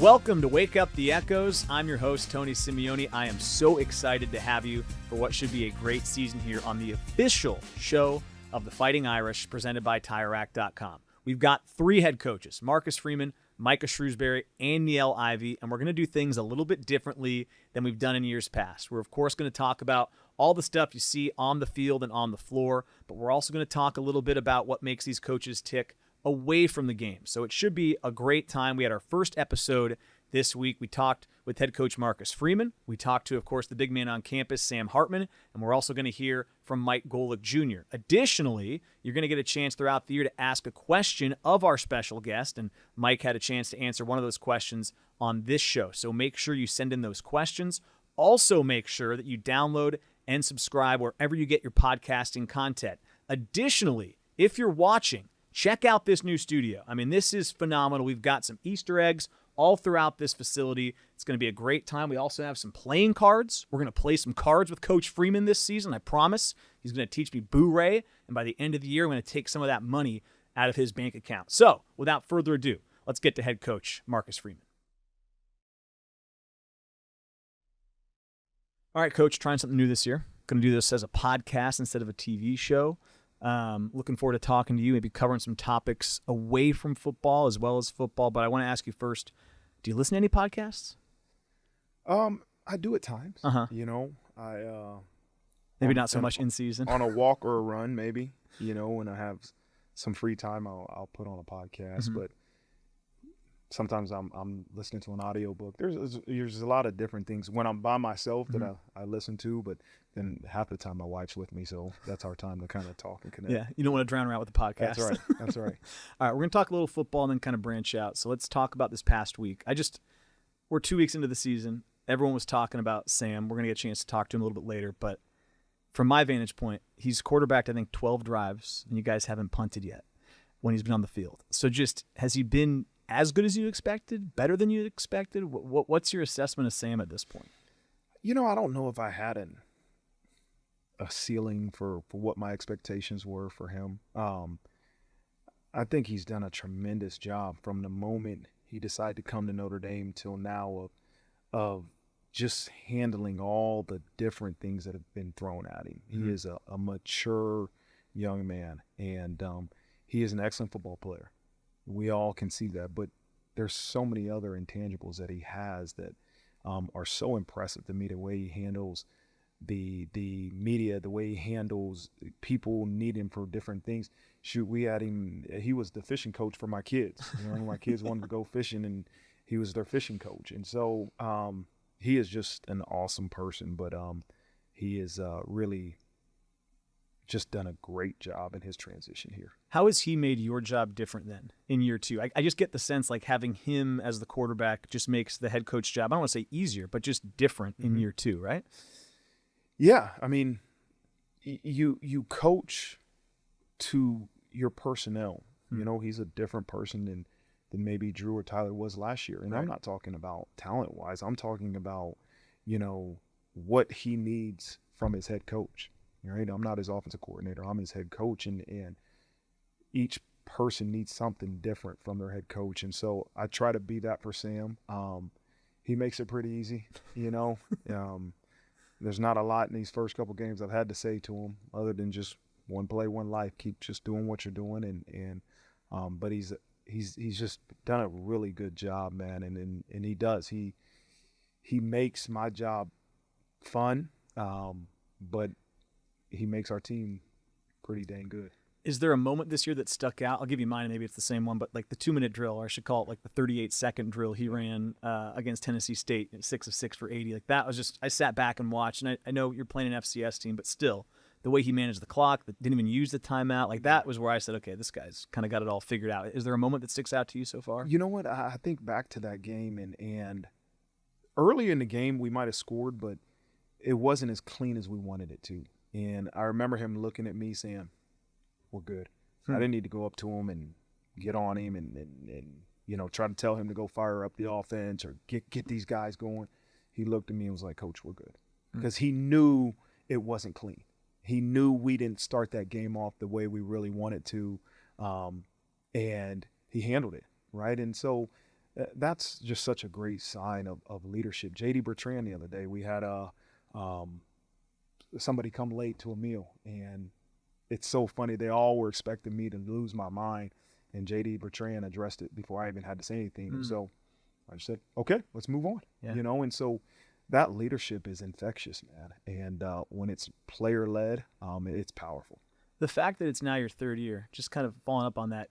Welcome to Wake Up the Echoes. I'm your host, Tony Simeone. I am so excited to have you for what should be a great season here on the official show of the Fighting Irish, presented by TireRack.com. We've got 3 head coaches, Marcus Freeman, Micah Shrewsbury, and Niele Ivey, and we're going to do things a little bit differently than we've done in years past. We're, of course, going to talk about all the stuff you see on the field and on the floor, but we're also going to talk a little bit about what makes these coaches tick away from the game. So it should be a great time. We had our first episode this week. We talked with head coach Marcus Freeman. We talked to, of course, the big man on campus, Sam Hartman, and we're also going to hear from Mike Golic Jr. Additionally, you're going to get a chance throughout the year to ask a question of our special guest, and Mike had a chance to answer one of those questions on this show. So make sure you send in those questions. Also make sure that you download and subscribe wherever you get your podcasting content. Additionally, if you're watching, check out this new studio. I mean, this is phenomenal. We've got some Easter eggs all throughout this facility. It's going to be a great time. We also have some playing cards. We're going to play some cards with Coach Freeman this season, I promise. He's going to teach me Boo-Ray, and by the end of the year, I'm going to take some of that money out of his bank account. So, without further ado, let's get to head coach Marcus Freeman. All right, Coach, trying something new this year. Going to do this as a podcast instead of a TV show. Looking forward to talking to you, maybe covering some topics away from football as well as football. But I want to ask you first, do you listen to any podcasts? I do at times. You know, maybe not so much in season. On a walk or a run, maybe. You know, when I have some free time, I'll put on a podcast. But sometimes I'm listening to an audiobook. There's a lot of different things when I'm by myself that I listen to, but then half the time my wife's with me, so that's our time to kind of talk and connect. Yeah, you don't want to drown her out with the podcast. That's right. All right, we're going to talk a little football and then kind of branch out. So let's talk about this past week. We're 2 weeks into the season. Everyone was talking about Sam. We're going to get a chance to talk to him a little bit later, but from my vantage point, he's quarterbacked, I think, 12 drives, and you guys haven't punted yet when he's been on the field. So just, has he been as good as you expected, better than you expected? What's your assessment of Sam at this point? You know, I don't know if I had a ceiling for what my expectations were for him. I think he's done a tremendous job from the moment he decided to come to Notre Dame till now of just handling all the different things that have been thrown at him. He is a mature young man, and he is an excellent football player. We all can see that, but there's so many other intangibles that he has that are so impressive to me. The way he handles the media, the way he handles people need him for different things. Shoot, we had him. He was the fishing coach for my kids. You know, my kids wanted to go fishing, and he was their fishing coach. And so he is just an awesome person. But he is really just done a great job in his transition here. How has he made your job different then in year 2? I just get the sense like having him as the quarterback just makes the head coach job, I don't want to say easier, but just different in year 2, right? Yeah. I mean, you coach to your personnel. You know, he's a different person than maybe Drew or Tyler was last year. And I'm not talking about talent-wise. I'm talking about, you know, what he needs from his head coach. Right? I'm not his offensive coordinator. I'm his head coach, and each person needs something different from their head coach. And so I try to be that for Sam. He makes it pretty easy, you know. There's not a lot in these first couple games I've had to say to him other than just one play, one life. Keep just doing what you're doing, but he's just done a really good job, man. And he does. He makes my job fun, but he makes our team pretty dang good. Is there a moment this year that stuck out? I'll give you mine, and maybe it's the same one, but like the 2-minute drill, or I should call it like the 38-second drill he ran against Tennessee State, 6 of 6 for 80. Like that was just, I sat back and watched, and I know you're playing an FCS team, but still, the way he managed the clock, didn't even use the timeout, like that was where I said, okay, this guy's kind of got it all figured out. Is there a moment that sticks out to you so far? You know what? I think back to that game, and early in the game we might have scored, but it wasn't as clean as we wanted it to. And I remember him looking at me saying, we're good. I didn't need to go up to him and get on him and you know, try to tell him to go fire up the offense or get these guys going. He looked at me and was like, Coach, we're good. Because he knew it wasn't clean. He knew we didn't start that game off the way we really wanted to, and he handled it, right? And so that's just such a great sign of leadership. J.D. Bertrand the other day, we had somebody come late to a meal, and it's so funny. They all were expecting me to lose my mind, and J.D. Bertrand addressed it before I even had to say anything. And so I just said, okay, let's move on. Yeah. You know, and so that leadership is infectious, man. And when it's player-led, it's powerful. The fact that it's now your third year, just kind of following up on that,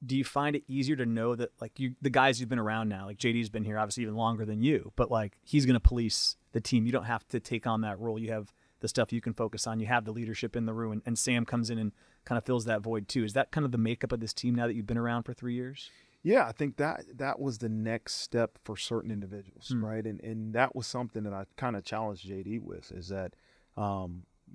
do you find it easier to know that, like, the guys you've been around now, like JD's been here obviously even longer than you, but like he's going to police the team. You don't have to take on that role. You have the stuff you can focus on. You have the leadership in the room, and Sam comes in and kind of fills that void too. Is that kind of the makeup of this team now that you've been around for 3 years? Yeah, I think that was the next step for certain individuals, right? And that was something that I kind of challenged JD with, is that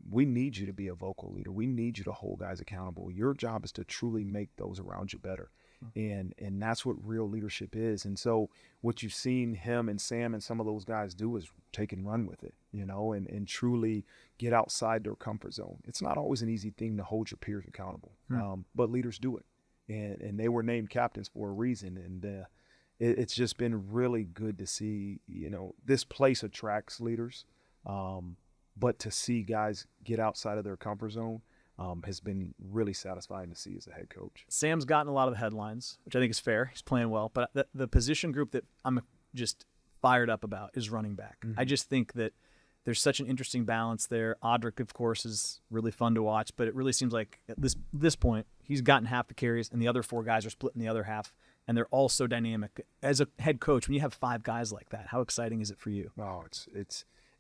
we need you to be a vocal leader. We need you to hold guys accountable. Your job is to truly make those around you better. And that's what real leadership is. And so what you've seen him and Sam and some of those guys do is take and run with it, you know, and truly get outside their comfort zone. It's not always an easy thing to hold your peers accountable, but leaders do it. And they were named captains for a reason. And it's just been really good to see, you know, this place attracts leaders. But to see guys get outside of their comfort zone has been really satisfying to see as a head coach. Sam's gotten a lot of the headlines, which I think is fair. He's playing well. But the position group that I'm just fired up about is running back. I just think that there's such an interesting balance there. Audric, of course, is really fun to watch, but it really seems like at this point, he's gotten half the carries, and the other 4 guys are splitting the other half, and they're all so dynamic. As a head coach, when you have 5 guys like that, how exciting is it for you? Oh,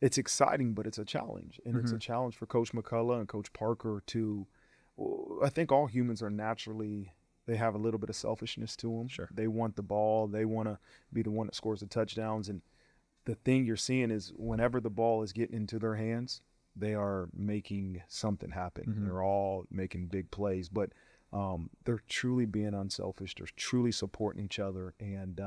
it's exciting, but it's a challenge. And it's a challenge for Coach McCullough and Coach Parker to – I think all humans are naturally – they have a little bit of selfishness to them. Sure. They want the ball. They want to be the one that scores the touchdowns. And the thing you're seeing is whenever the ball is getting into their hands, they are making something happen. They're all making big plays. But they're truly being unselfish. They're truly supporting each other. And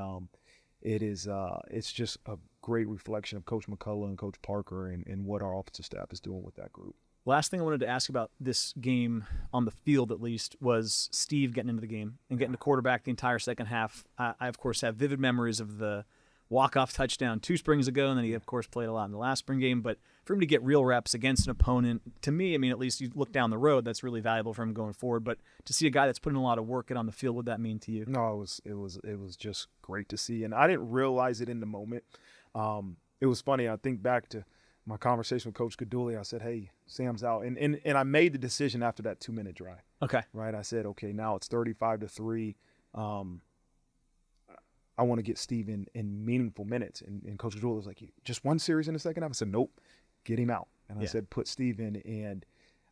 it's just a great reflection of Coach McCullough and Coach Parker and what our offensive staff is doing with that group. Last thing I wanted to ask about this game on the field, at least, was Steve getting into the game and getting to quarterback the entire second half. I of course, have vivid memories of the walk-off touchdown 2 springs ago, and then he, of course, played a lot in the last spring game. But for him to get real reps against an opponent, to me, I mean, at least you look down the road, that's really valuable for him going forward. But to see a guy that's putting a lot of work in on the field, what would that mean to you? No, it was just great to see. And I didn't realize it in the moment. It was funny. I think back to my conversation with Coach Gaduli. I said, hey, Sam's out. And I made the decision after that 2-minute drive. Okay. Right? I said, okay, now it's 35-3. I want to get Steve in meaningful minutes. And Coach Gaduli was like, just 1 series in the second half? I said, nope, get him out. And I said, put Steve in. And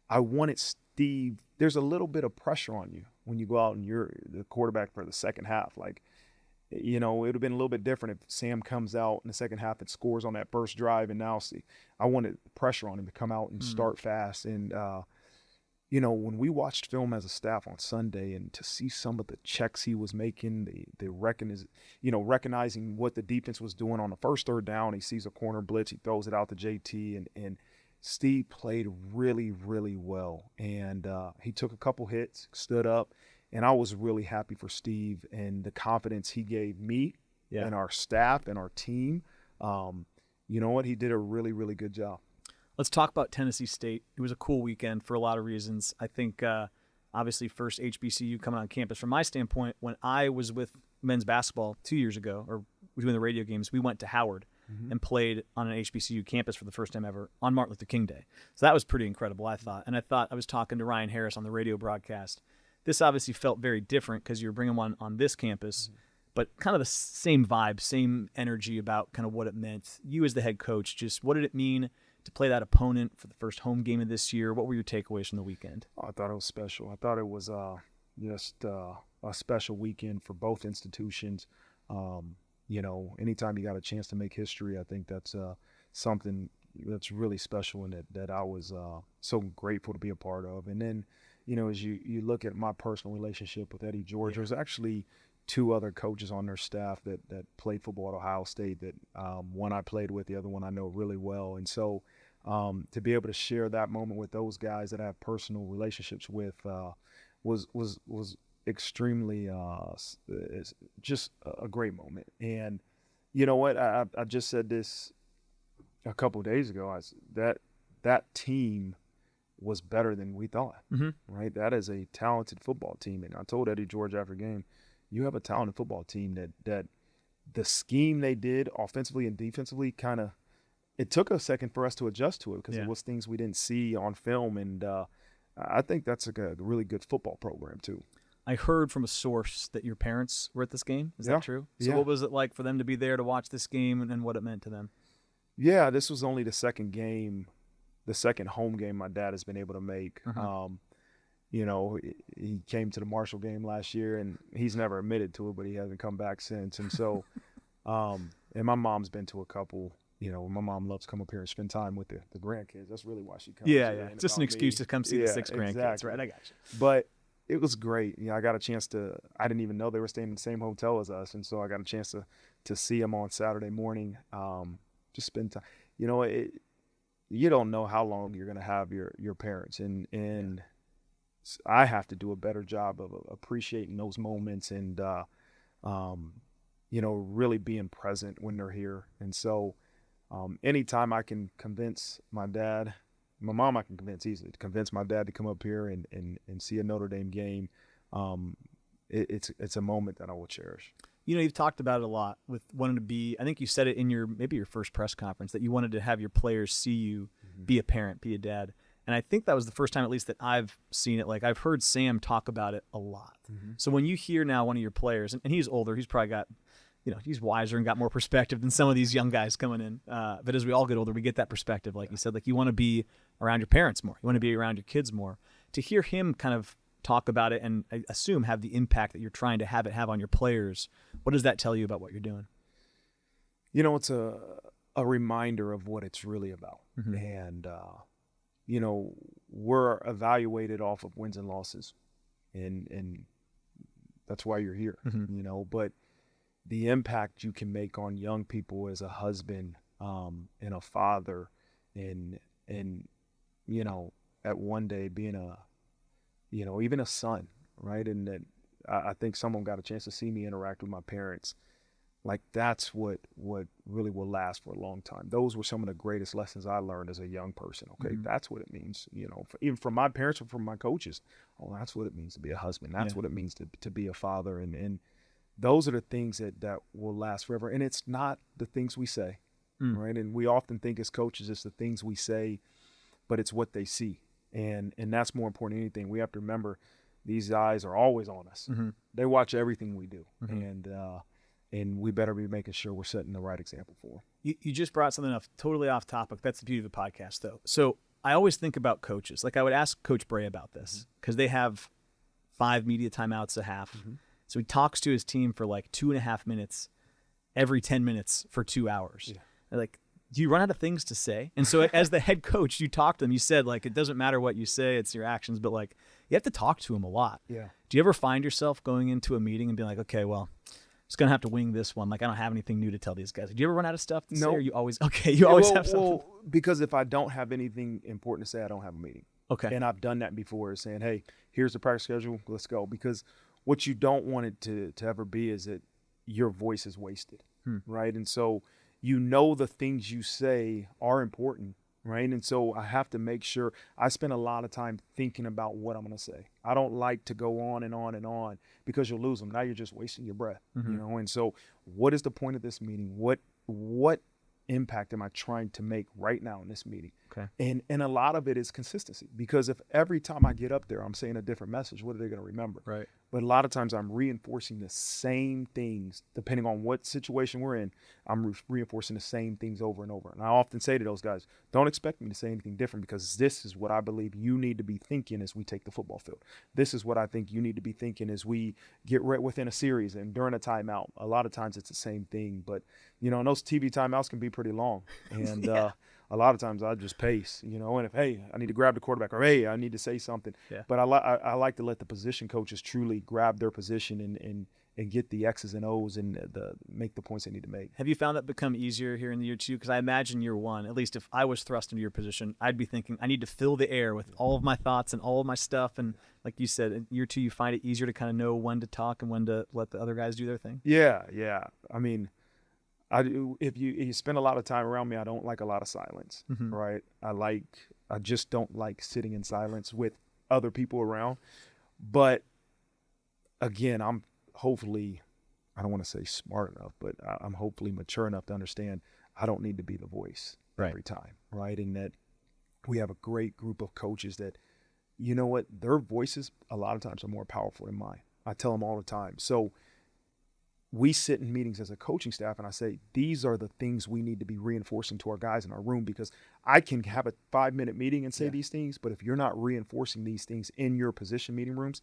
I wanted Steve – there's a little bit of pressure on you when you go out and you're the quarterback for the second half. Like, you know, it would have been a little bit different if Sam comes out in the second half and scores on that first drive. And now I wanted pressure on him to come out and start fast. And, you know, when we watched film as a staff on Sunday and to see some of the checks he was making, recognizing what the defense was doing on the first 3rd down, he sees a corner blitz, he throws it out to JT, and Steve played really, really well. And he took a couple hits, stood up, and I was really happy for Steve and the confidence he gave me and our staff and our team. You know what? He did a really, really good job. Let's talk about Tennessee State. It was a cool weekend for a lot of reasons. I think, obviously, first HBCU coming on campus. From my standpoint, when I was with men's basketball 2 years ago, or doing the radio games, we went to Howard and played on an HBCU campus for the first time ever on Martin Luther King Day. So that was pretty incredible, I thought. And I was talking to Ryan Harris on the radio broadcast. This obviously felt very different because you're bringing one on this campus, but kind of the same vibe, same energy about kind of what it meant. You as the head coach, just what did it mean to play that opponent for the first home game of this year? What were your takeaways from the weekend? Oh, I thought it was special. I thought it was just a special weekend for both institutions. You know, anytime you got a chance to make history, I think that's something that's really special and that I was so grateful to be a part of. And then, you know, as you look at my personal relationship with Eddie George, there's actually 2 other coaches on their staff that played football at Ohio State that one I played with, the other one I know really well. And so to be able to share that moment with those guys that I have personal relationships with was extremely is just a great moment. And you know what? I just said this a couple of days ago. That team was better than we thought, right? That is a talented football team. And I told Eddie George after game, you have a talented football team that the scheme they did offensively and defensively it took a second for us to adjust to it because it was things we didn't see on film. And I think that's a really good football program too. I heard from a source that your parents were at this game. Is that true? So what was it like for them to be there to watch this game and what it meant to them? Yeah, this was only the second home game my dad has been able to make. You know, he came to the Marshall game last year, and he's never admitted to it, but he hasn't come back since. And so, and my mom's been to a couple. You know, my mom loves to come up here and spend time with the grandkids. That's really why she comes. Yeah. Just an excuse to come see the 6 grandkids, exactly. right? I got you. But it was great. You know, I got a chance I didn't even know they were staying in the same hotel as us, and so I got a chance to see them on Saturday morning. Just spend time. You know, you don't know how long you're going to have your parents, and I have to do a better job of appreciating those moments and you know, really being present when they're here. And so anytime I can convince my mom I can convince easily to convince my dad to come up here and see a Notre Dame game, it's a moment that I will cherish. You know, you've talked about it a lot with wanting to be, I think you said it in maybe your first press conference, that you wanted to have your players see you be a parent, be a dad. And I think that was the first time, at least, that I've seen it. Like, I've heard Sam talk about it a lot. So when you hear now one of your players, and he's older, he's probably got, you know, he's wiser and got more perspective than some of these young guys coming in. But as we all get older, we get that perspective. Like you said, like you want to be around your parents more. You want to be around your kids more. To hear him kind of talk about it and I assume have the impact that you're trying to have it have on your players, what does that tell you about what you're doing? You know, it's a reminder of what it's really about. And, you know, we're evaluated off of wins and losses. And that's why you're here, you know. But the impact you can make on young people as a husband and a father and you know, at one day being you know, even a son, right? And that I think someone got a chance to see me interact with my parents. Like, that's what really will last for a long time. Those were some of the greatest lessons I learned as a young person. Okay, that's what it means, you know, even from my parents or from my coaches. Oh, that's what it means to be a husband. That's what it means to be a father. And those are the things that will last forever. And it's not the things we say, right? And we often think as coaches it's the things we say, but it's what they see. And that's more important than anything. We have to remember these eyes are always on us. They watch everything we do. And we better be making sure we're setting the right example for them. You just brought something up totally off topic. That's the beauty of the podcast, though. So I always think about coaches. Like, I would ask Coach Bray about this because they have 5 media timeouts a half. So he talks to his team for like 2.5 minutes every 10 minutes for 2 hours. Like, do you run out of things to say? And so as the head coach, you talk to them. You said, like, it doesn't matter what you say, it's your actions, but like you have to talk to them a lot. Do you ever find yourself going into a meeting and being like, okay, well, just going to have to wing this one. Like, I don't have anything new to tell these guys. Do you ever run out of stuff to say? Or you always, always have something? Well, because if I don't have anything important to say, I don't have a meeting. And I've done that before, saying, hey, here's the practice schedule, let's go. Because what you don't want it to ever be is that your voice is wasted, right? And so you know the things you say are important, right? And so I have to make sure I spend a lot of time thinking about what I'm going to say. I don't like to go on and on and on because you'll lose them. Now you're just wasting your breath, you know? And so what is the point of this meeting? What impact am I trying to make right now in this meeting? And a lot of it is consistency, because if every time I get up there I'm saying a different message, what are they going to remember? But a lot of times I'm reinforcing the same things. Depending on what situation we're in, I'm reinforcing the same things over and over. And I often say to those guys, don't expect me to say anything different, because this is what I believe you need to be thinking as we take the football field. This is what I think you need to be thinking as we get right within a series and during a timeout. A lot of times it's the same thing, but you know, and those TV timeouts can be pretty long. And a lot of times I just pace, you know, and if, hey, I need to grab the quarterback, or hey, I need to say something. But I like to let the position coaches truly grab their position and get the X's and O's and make the points they need to make. Have you found that become easier here in the year 2? Because I imagine year 1, at least if I was thrust into your position, I'd be thinking I need to fill the air with all of my thoughts and all of my stuff. And like you said, in year 2, you find it easier to kind of know when to talk and when to let the other guys do their thing. Yeah. I mean, if you spend a lot of time around me, I don't like a lot of silence, right? I just don't like sitting in silence with other people around. But again, I'm hopefully, I don't want to say smart enough, but I'm hopefully mature enough to understand I don't need to be the voice every time, right? And that we have a great group of coaches that, you know what, their voices a lot of times are more powerful than mine. I tell them all the time. So we sit in meetings as a coaching staff and I say, these are the things we need to be reinforcing to our guys in our room, because I can have a 5-minute meeting and say these things, but if you're not reinforcing these things in your position meeting rooms,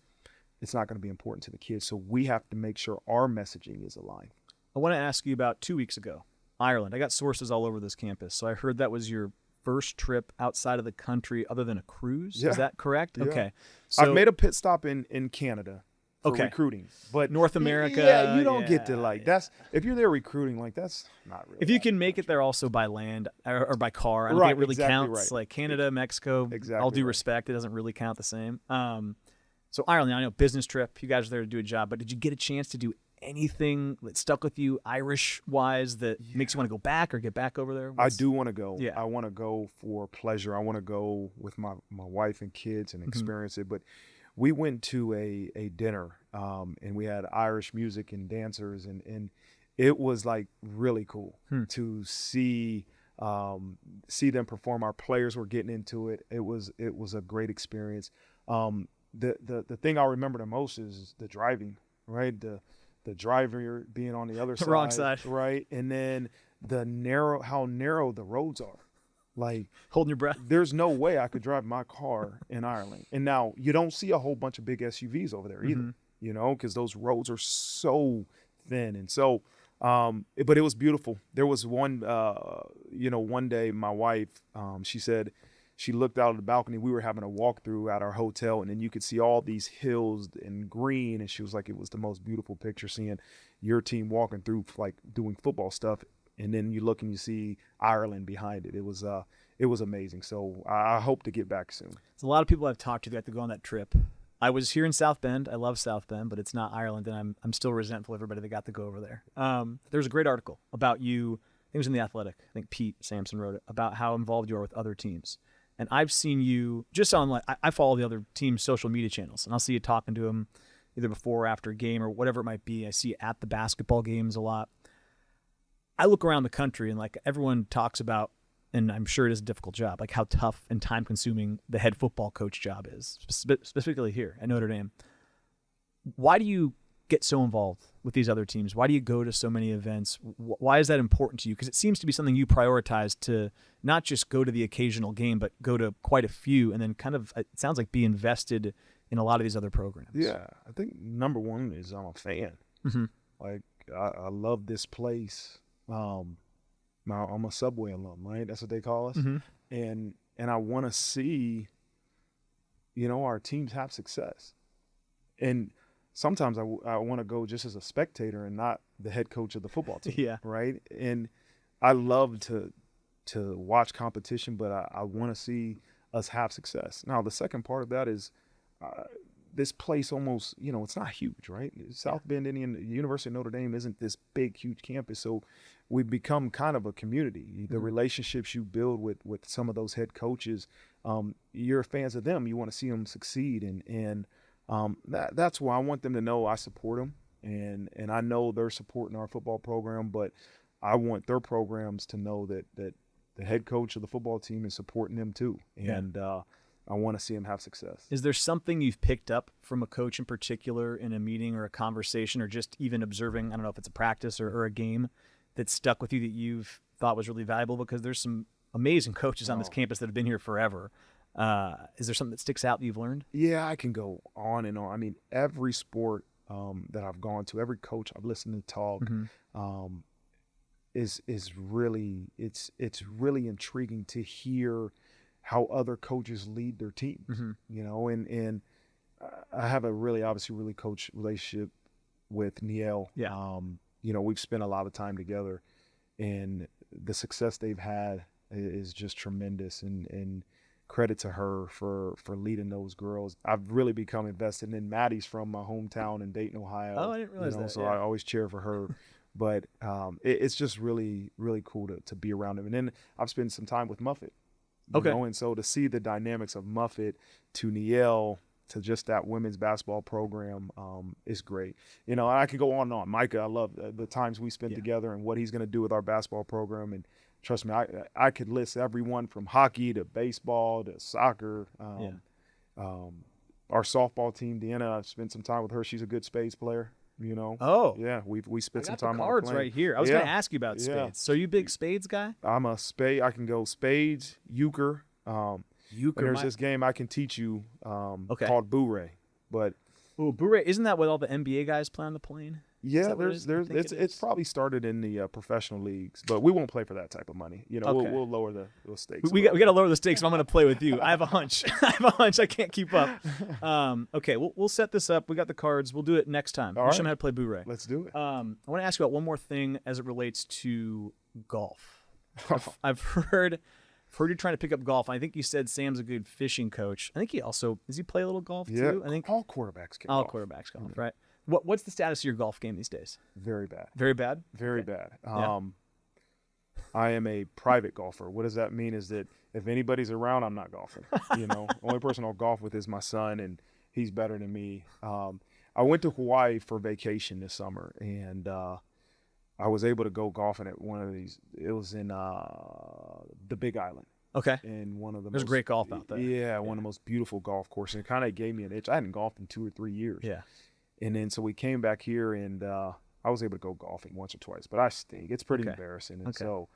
it's not going to be important to the kids. So we have to make sure our messaging is aligned. I want to ask you about 2 weeks ago, Ireland. I got sources all over this campus. So I heard that was your first trip outside of the country other than a cruise. Yeah. Is that correct? Yeah. Okay. So I've made a pit stop in Canada for recruiting, but North America. Yeah, you don't get to that's if you're there recruiting, like that's not really. If you can make it there also by land or by car, I don't think it really counts. Like Canada, Mexico, all due respect, it doesn't really count the same. So Ireland, I know business trip. You guys are there to do a job, but did you get a chance to do anything that stuck with you Irish-wise that makes you want to go back or get back over there? I do want to go. Yeah. I want to go for pleasure. I want to go with my wife and kids and experience it. But we went to a dinner and we had Irish music and dancers, and it was like really cool to see them perform. Our players were getting into it. It was a great experience. The thing I remember the most is the driving, right? The driver being on the other side, wrong side, right? And then how narrow the roads are. Like holding your breath. There's no way I could drive my car in Ireland. And now you don't see a whole bunch of big SUVs over there either, you know, because those roads are so thin. And so, but it was beautiful. There was one day my wife, she said she looked out of the balcony. We were having a walkthrough at our hotel, and then you could see all these hills and green. And she was like, it was the most beautiful picture seeing your team walking through, like doing football stuff. And then you look and you see Ireland behind it. It was amazing. So I hope to get back soon. There's a lot of people I've talked to that have to go on that trip. I was here in South Bend. I love South Bend, but it's not Ireland, and I'm still resentful of everybody that got to go over there. There's a great article about you. I think it was in The Athletic. I think Pete Sampson wrote it about how involved you are with other teams. And I've seen you just on, like, I follow the other team's social media channels, and I'll see you talking to them either before or after a game or whatever it might be. I see you at the basketball games a lot. I look around the country and, like, everyone talks about, and I'm sure it is a difficult job, like how tough and time-consuming the head football coach job is, specifically here at Notre Dame. Why do you get so involved with these other teams? Why do you go to so many events? Why is that important to you? Because it seems to be something you prioritize, to not just go to the occasional game, but go to quite a few, and then kind of, it sounds like, be invested in a lot of these other programs. Yeah, I think number one is I'm a fan. Like, I love this place. I'm a Subway alum, right? That's what they call us. And I want to see, our teams have success. And sometimes I want to go just as a spectator and not the head coach of the football team. Yeah. Right. And I love to watch competition, but I want to see us have success. Now, the second part of that is this place almost, it's not huge, right? South Bend, Indiana, University of Notre Dame isn't this big, huge campus. So we've become kind of a community. The relationships you build with some of those head coaches, you're fans of them. You want to see them succeed. And that's why I want them to know I support them. And I know they're supporting our football program, but I want their programs to know that the head coach of the football team is supporting them too. And I want to see them have success. Is there something you've picked up from a coach in particular in a meeting or a conversation, or just even observing, I don't know if it's a practice or a game, that stuck with you that you've thought was really valuable? Because there's some amazing coaches on this campus that have been here forever. Is there something that sticks out that you've learned? Yeah, I can go on and on. I mean, every sport that I've gone to, every coach I've listened to talk, is really, it's really intriguing to hear how other coaches lead their teams, and I have a really close relationship with Niele. Yeah. You know, we've spent a lot of time together, and the success they've had is just tremendous. And credit to her for leading those girls. I've really become invested in Maddie's from my hometown in Dayton, Ohio. Oh, I didn't realize that. So yeah. I always cheer for her. But it's just really, really cool to be around them. And then I've spent some time with Muffet. You know? And so to see the dynamics of Muffet to Niele to just that women's basketball program is great. You know, I could go on and on. Micah, I love the times we spent together and what he's going to do with our basketball program. And trust me, I could list everyone from hockey to baseball to soccer. Our softball team, Deanna, I've spent some time with her. She's a good spades player. You know. Oh. Yeah, we spent some time the on cards the plane. right here. I was going to ask you about spades. So are you a big spades guy? I'm a spade. I can go spades, euchre. Euchre. There's this game I can teach you called Boo-Ray. But Boo-Ray, isn't that what all the NBA guys play on the plane? yeah, it's probably started in the professional leagues, but we won't play for that type of money. You know, we'll lower the stakes. We got to lower the stakes if I'm going to play with you. I have a hunch. I can't keep up. Okay, we'll set this up. We got the cards. We'll do it next time. We'll show them how to play Boo-Ray. Let's do it. I want to ask you about one more thing as it relates to golf. I've heard you trying to pick up golf. I think you said Sam's a good fishing coach. I think does he play a little golf too? I think all quarterbacks can all golf. Quarterbacks golf, right? What's the status of your golf game these days? Very bad. Very bad? Very bad. I am a private golfer. What does that mean is that if anybody's around, I'm not golfing. You know, only person I'll golf with is my son, and he's better than me. I went to Hawaii for vacation this summer, and I was able to go golfing at one of these. It was in the Big Island. Okay. In one of the There's great golf out there. Yeah, one of the most beautiful golf courses. And it kind of gave me an itch. I hadn't golfed in 2 or 3 years. Yeah. And then so we came back here, and I was able to go golfing once or twice, but I stink. It's pretty embarrassing. And so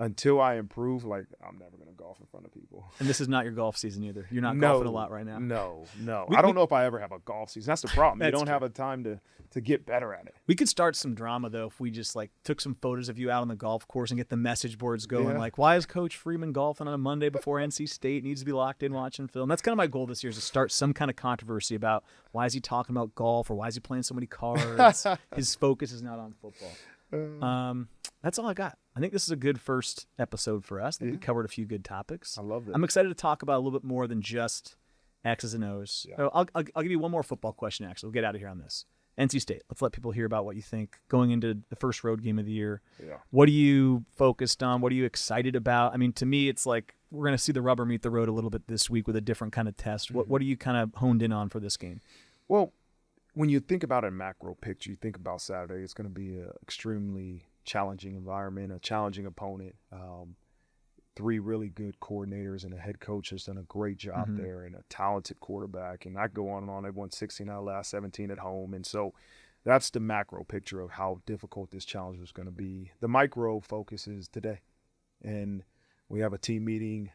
until I improve, like, I'm never going to golf in front of people. And this is not your golf season either. You're not golfing a lot right now. No. I don't know if I ever have a golf season. That's the problem. You don't have a time to get better at it. We could start some drama, though, if we just, like, took some photos of you out on the golf course and get the message boards going. Like, why is Coach Freeman golfing on a Monday before NC State? Needs to be locked in watching film. That's kind of my goal this year, is to start some kind of controversy about why is he talking about golf or why is he playing so many cards. His focus is not on football. That's all I got. I think this is a good first episode for us. I think we covered a few good topics. I love that. I'm excited to talk about a little bit more than just X's and O's. Yeah. I'll give you one more football question, actually. We'll get out of here on this. NC State. Let's let people hear about what you think going into the first road game of the year. Yeah. What are you focused on? What are you excited about? I mean, to me, it's like we're going to see the rubber meet the road a little bit this week with a different kind of test. What are you kind of honed in on for this game? Well, when you think about a macro picture, you think about Saturday, it's going to be an extremely challenging environment, a challenging opponent. 3 really good coordinators and a head coach has done a great job there, and a talented quarterback. And I go on and on. They've won 16 out of the last 17 at home. And so that's the macro picture of how difficult this challenge is going to be. The micro focus is today. And we have a team meeting,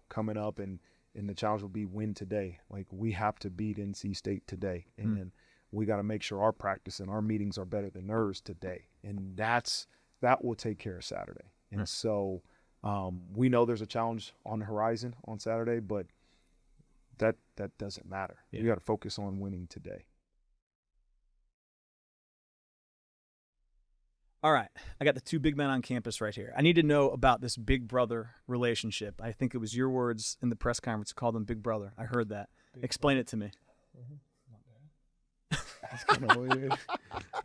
coming up, and the challenge will be win today. Like, we have to beat NC State today. And we got to make sure our practice and our meetings are better than theirs today. And that will take care of Saturday. And so we know there's a challenge on the horizon on Saturday, but that doesn't matter. Yeah. You got to focus on winning today. All right. I got the 2 big men on campus right here. I need to know about this big brother relationship. I think it was your words in the press conference. You called him big brother. I heard that. Explain it to me. That's kind of weird.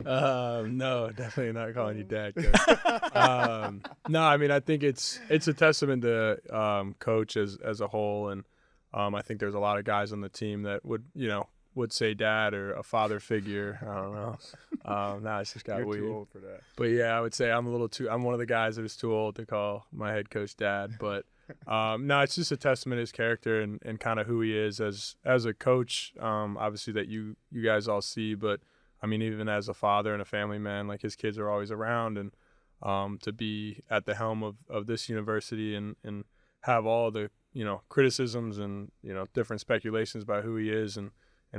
No, definitely not calling you dad, Coach. No, I mean, I think it's a testament to Coach as a whole, and I think there's a lot of guys on the team that would say dad or a father figure. I don't know. Nah, it's just got You're weird. too old for that. But yeah, I would say I'm one of the guys that is too old to call my head coach dad. But no, it's just a testament to his character and kind of who he is as a coach. Obviously that you guys all see, but I mean, even as a father and a family man, like, his kids are always around, and to be at the helm of this university and have all the criticisms and different speculations about who he is and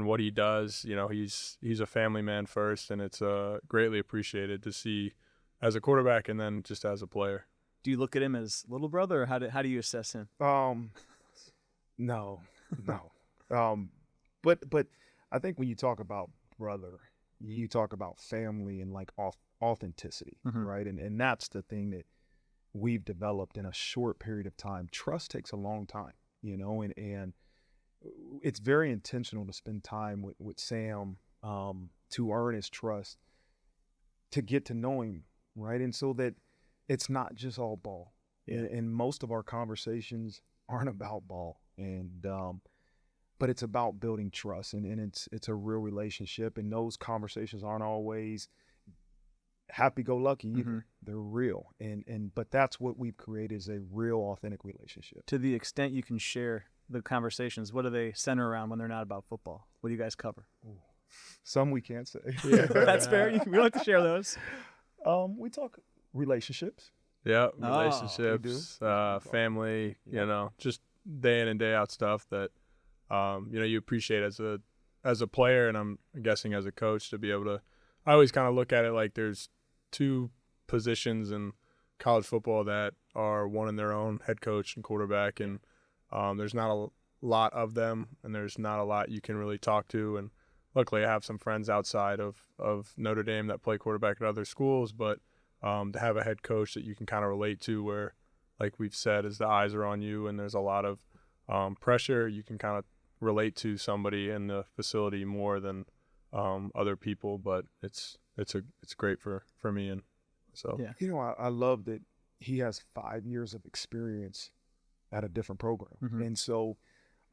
what he does. He's a family man first, and it's greatly appreciated to see as a quarterback and then just as a player. Do you look at him as little brother, or how do you assess him? No. But I think when you talk about brother, you talk about family and like authenticity, right? And that's the thing that we've developed in a short period of time. Trust takes a long time, and it's very intentional to spend time with Sam to earn his trust, to get to know him, right? And so that it's not just all ball. And most of our conversations aren't about ball, but it's about building trust, and it's a real relationship. And those conversations aren't always happy-go-lucky either. They're real, but that's what we've created, is a real, authentic relationship. To the extent you can share the conversations, what do they center around when they're not about football? What do you guys cover? Some we can't say. Yeah, that's fair. We don't have to share those. We talk relationships. Yeah, relationships, family, just day in and day out stuff that, you appreciate as a player, and I'm guessing as a coach, to be able to. I always kind of look at it like there's two positions in college football that are one in their own, head coach and quarterback, and there's not a lot of them, and there's not a lot you can really talk to. And luckily, I have some friends outside of Notre Dame that play quarterback at other schools, but to have a head coach that you can kind of relate to, where, like we've said, as the eyes are on you and there's a lot of pressure, you can kind of relate to somebody in the facility more than other people. But it's great for me. And so I love that he has 5 years of experience at a different program, and so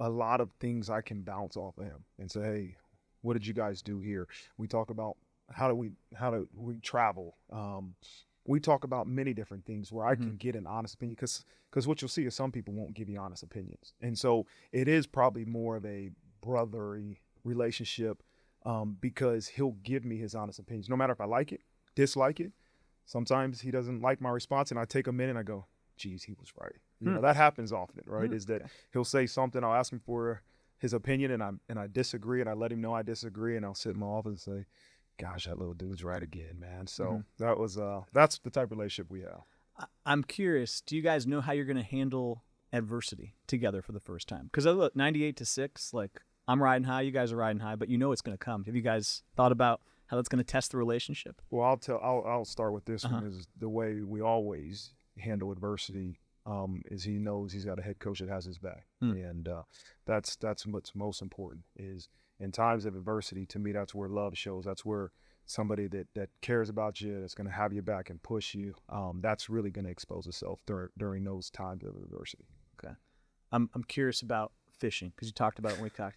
a lot of things I can bounce off of him and say, hey, what did you guys do here? We talk about how do we travel. We talk about many different things where I can get an honest opinion, because what you'll see is some people won't give you honest opinions. And so it is probably more of a brotherly relationship, because he'll give me his honest opinions, no matter if I like it, dislike it. Sometimes he doesn't like my response, and I take a minute and I go, geez, he was right. That happens often, right? Is that he'll say something, I'll ask him for his opinion, and I disagree, and I let him know I disagree, and I'll sit in my office and say, gosh, that little dude's right again, man. So that's the type of relationship we have. I'm curious, do you guys know how you're going to handle adversity together for the first time? Because look, 98-6, like, I'm riding high, you guys are riding high, but it's going to come. Have you guys thought about how that's going to test the relationship? Well, I'll start with this one. Is the way we always handle adversity, is he knows he's got a head coach that has his back. And that's what's most important, is in times of adversity. To me, that's where love shows. That's where somebody that cares about you, that's going to have your back and push you, that's really going to expose itself during those times of adversity. Okay. I'm curious about fishing, because you talked about it when we talked.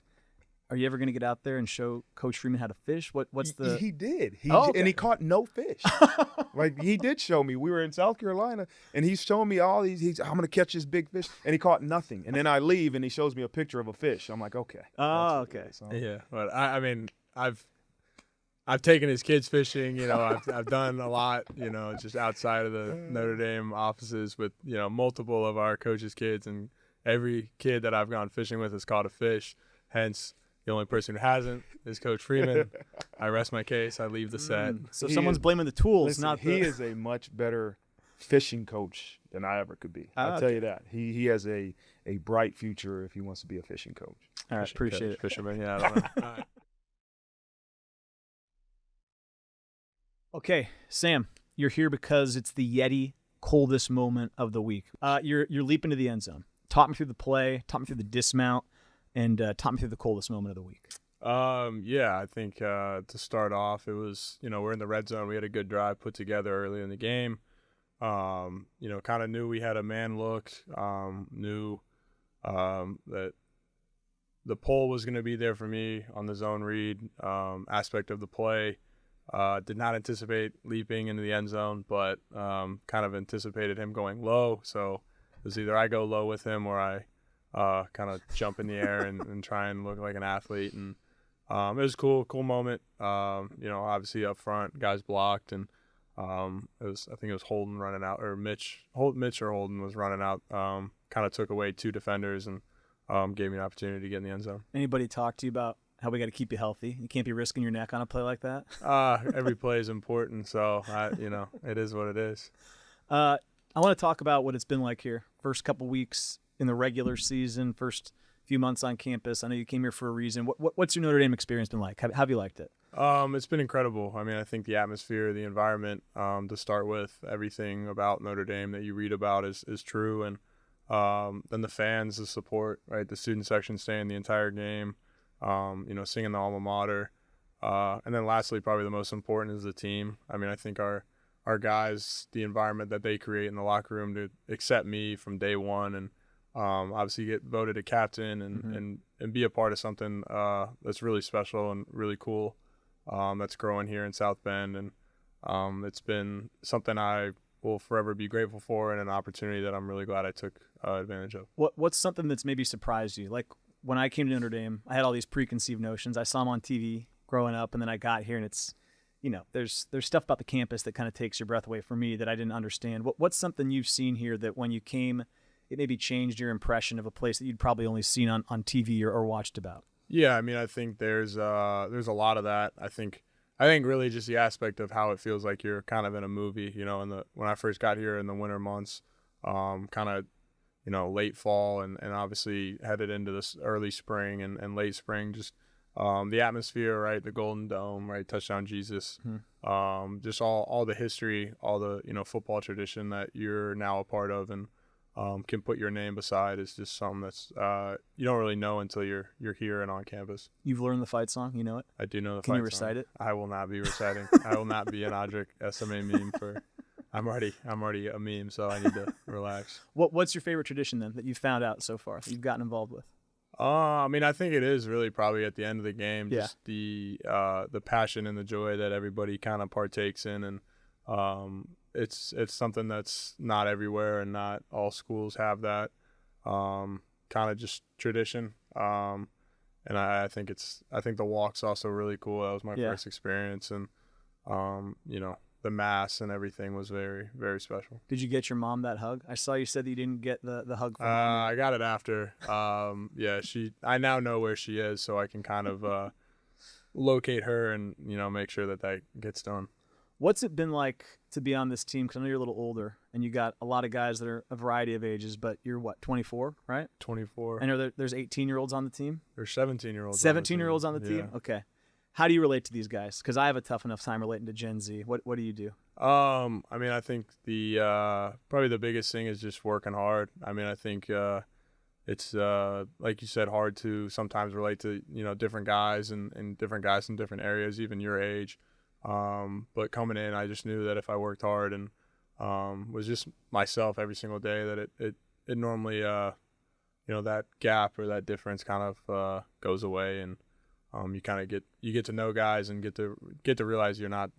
Are you ever going to get out there and show Coach Freeman how to fish? What's the? He did. Okay. And he caught no fish. Like, he did show me. We were in South Carolina, and he's showing me all these. I'm going to catch this big fish, and he caught nothing. And then I leave, and he shows me a picture of a fish. I'm like, okay. Oh, okay. So. Yeah, but I mean, I've taken his kids fishing. I've done a lot. Just outside of the Notre Dame offices with multiple of our coaches' kids, and every kid that I've gone fishing with has caught a fish. Hence, the only person who hasn't is Coach Freeman. I rest my case. I leave the set. So someone's blaming the tools, listen, not the... He is a much better fishing coach than I ever could be. I'll tell you that. He has a bright future if he wants to be a fishing coach. All right, appreciate it. Fisherman, yeah, I don't know. All right. Okay, Sam, you're here because it's the YETI coldest moment of the week. You're leaping to the end zone. Talk me through the play, talk me through the dismount, and talk me through the coldest moment of the week. Yeah, I think to start off, it was, we're in the red zone. We had a good drive put together early in the game. Kind of knew we had a man look, knew that the pull was going to be there for me on the zone read aspect of the play. Did not anticipate leaping into the end zone, but kind of anticipated him going low. So it was either I go low with him or I kind of jump in the air and try and look like an athlete. And it was cool moment. Obviously up front, guys blocked, and I think it was Holden running out, or Mitch or Holden was running out. Kind of took away two defenders and gave me an opportunity to get in the end zone. Anybody talk to you about how we got to keep you healthy? You can't be risking your neck on a play like that. Every play is important, so it is what it is. I want to talk about what it's been like here. First couple weeks in the regular season, first few months on campus. I know you came here for a reason. What's your Notre Dame experience been like? How have you liked it? It's been incredible. I mean, I think the atmosphere, the environment, to start with, everything about Notre Dame that you read about is true. And then the fans, the support, right? The student section staying the entire game, singing the alma mater. And then lastly, probably the most important is the team. I mean, I think our guys, the environment that they create in the locker room to accept me from day one, and obviously get voted a captain and be a part of something that's really special and really cool, that's growing here in South Bend. And it's been something I will forever be grateful for, and an opportunity that I'm really glad I took advantage of. What's something that's maybe surprised you? Like when I came to Notre Dame, I had all these preconceived notions. I saw them on TV growing up, and then I got here, and it's, there's stuff about the campus that kind of takes your breath away for me that I didn't understand. What's something you've seen here that when you came, it maybe changed your impression of a place that you'd probably only seen on TV or watched about? Yeah, I mean, I think there's a lot of that. I think really just the aspect of how it feels like you're kind of in a movie. When I first got here in the winter months, kind of, late fall and obviously headed into this early spring and late spring, just the atmosphere, right? The Golden Dome, right? Touchdown Jesus, just all the history, all the football tradition that you're now a part of, and can put your name beside, is just something that's you don't really know until you're here and on campus. You've learned the fight song, you know it? I do know the fight song. Can you recite it? I will not be reciting. I will not be an Audric SMA meme for. I'm already a meme, so I need to relax. What's your favorite tradition then that you've found out so far that you've gotten involved with? I mean, I think it is really probably at the end of the game, just the passion and the joy that everybody kind of partakes in, and it's something that's not everywhere, and not all schools have that kind of just tradition. And I think the walk's also really cool. That was my first experience, and the mass and everything was very, very special. Did you get your mom that hug? I saw you said that you didn't get the hug from I got it after. I now know where she is, so I can kind of locate her and make sure that gets done. What's it been like to be on this team? Because I know you're a little older, and you got a lot of guys that are a variety of ages, but you're what, 24, right? 24. And there's 18-year-olds on the team? There's 17-year-olds. 17-year-olds on the team? Okay. How do you relate to these guys? Because I have a tough enough time relating to Gen Z. What do you do? I mean, I think the probably the biggest thing is just working hard. I mean, I think it's like you said, hard to sometimes relate to different guys and different guys in different areas, even your age. But coming in, I just knew that if I worked hard and was just myself every single day, that it normally that gap or that difference kind of goes away, and you kind of get to know guys and get to realize you're not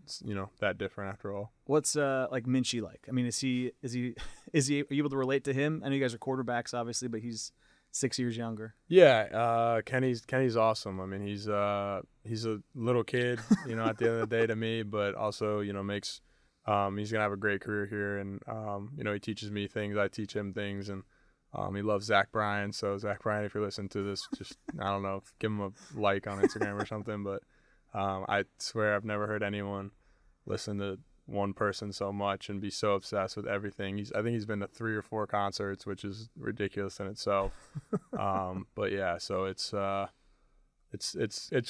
that different after all. What's like Minchie like? I mean, is he are you able to relate to him? I know you guys are quarterbacks, obviously, but he's 6 years younger. Yeah, Kenny's awesome. I mean, he's a little kid, at the end of the day to me, but also makes he's gonna have a great career here, and he teaches me things, I teach him things, and he loves Zach Bryan. So Zach Bryan, if you're listening to this, just I don't know, give him a like on Instagram or something. But I swear I've never heard anyone listen to one person so much and be so obsessed with everything. I think he's been to 3 or 4 concerts, which is ridiculous in itself. But yeah, so it's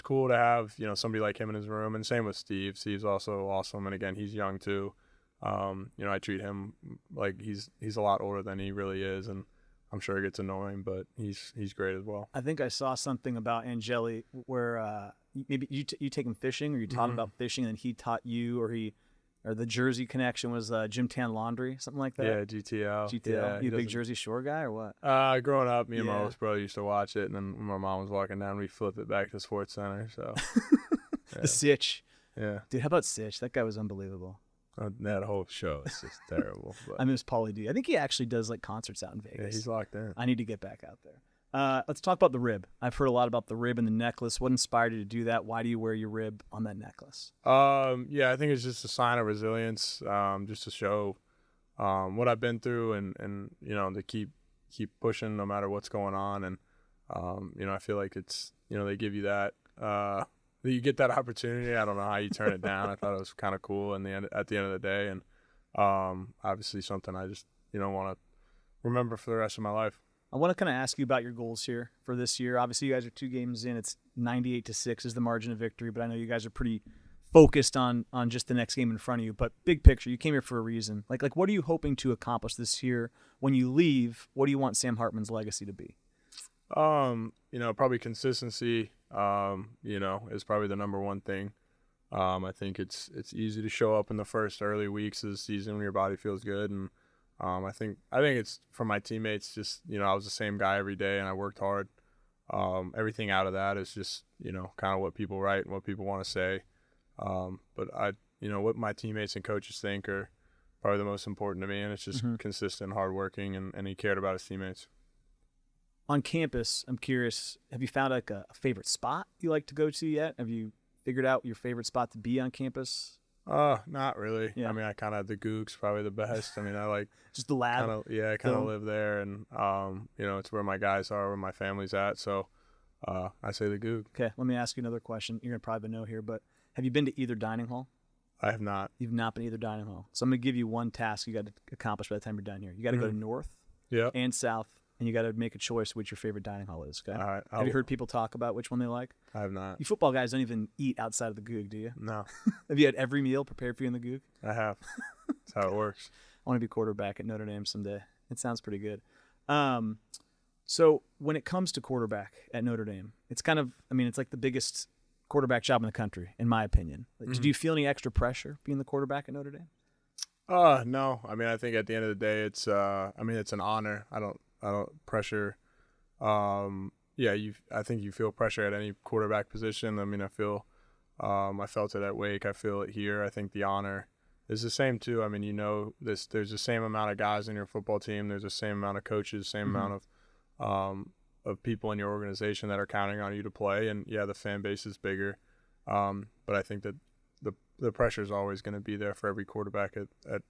cool to have somebody like him in his room, and same with Steve. Steve's also awesome, and again, he's young too. I treat him like he's a lot older than he really is, and I'm sure it gets annoying, but he's great as well. I think I saw something about Angeli where maybe you take him fishing, or you taught him about fishing, and he taught you, or the Jersey connection was Jim Tan Laundry, something like that. Yeah, GTL. Yeah, you a big Jersey Shore guy or what? Growing up, me and my oldest brother used to watch it, and then when my mom was walking down, we flipped it back to Sports Center. So The Sitch. Yeah. Dude, how about Sitch? That guy was unbelievable. That whole show is just terrible. But. I miss Paulie D. I think he actually does like concerts out in Vegas. Yeah, he's locked in. I need to get back out there. Let's talk about the rib. I've heard a lot about the rib and the necklace. What inspired you to do that? Why do you wear your rib on that necklace? Yeah, I think it's just a sign of resilience, just to show what I've been through, and to keep pushing no matter what's going on. And I feel like it's they give you that. You get that opportunity. I don't know how you turn it down. I thought it was kind of cool at the end of the day, and obviously something I just want to remember for the rest of my life. I want to kind of ask you about your goals here for this year. Obviously, you guys are 2 games in. It's 98-6 is the margin of victory, but I know you guys are pretty focused on just the next game in front of you. But big picture, you came here for a reason. Like what are you hoping to accomplish this year? When you leave, what do you want Sam Hartman's legacy to be? Probably consistency, is probably the number one thing. I think it's easy to show up in the first early weeks of the season when your body feels good. And I think it's for my teammates, just, I was the same guy every day and I worked hard. Everything out of that is just, kind of what people write and what people want to say. But what my teammates and coaches think are probably the most important to me. And it's just consistent, hardworking, and he cared about his teammates. On campus, I'm curious, have you found like a favorite spot you like to go to yet? Have you figured out your favorite spot to be on campus? Not really. Yeah. I mean, I kind of, the Goog's probably the best. I mean, I like just the lab. I kind of live there, and it's where my guys are, where my family's at. So, I say the Goog. Okay, let me ask you another question. You're gonna probably know here, but have you been to either dining hall? I have not. You've not been to either dining hall. So I'm gonna give you one task you got to accomplish by the time you're done here. You got to go to north, and south, and you got to make a choice which your favorite dining hall is. Okay. All right. Have you heard people talk about which one they like? I have not. You football guys don't even eat outside of the Goog, do you? No. Have you had every meal prepared for you in the Goog? I have. That's how it works. I want to be quarterback at Notre Dame someday. It sounds pretty good. So when it comes to quarterback at Notre Dame, it's kind of, it's like the biggest quarterback job in the country, in my opinion. Do you feel any extra pressure being the quarterback at Notre Dame? No. I think at the end of the day, it's an honor. I don't pressure. I think you feel pressure at any quarterback position. I felt it at Wake. I feel it here. I think the honor is the same too. There's the same amount of guys in your football team. There's the same amount of coaches, same amount of people in your organization that are counting on you to play. And yeah, the fan base is bigger. But I think that the pressure is always going to be there for every quarterback at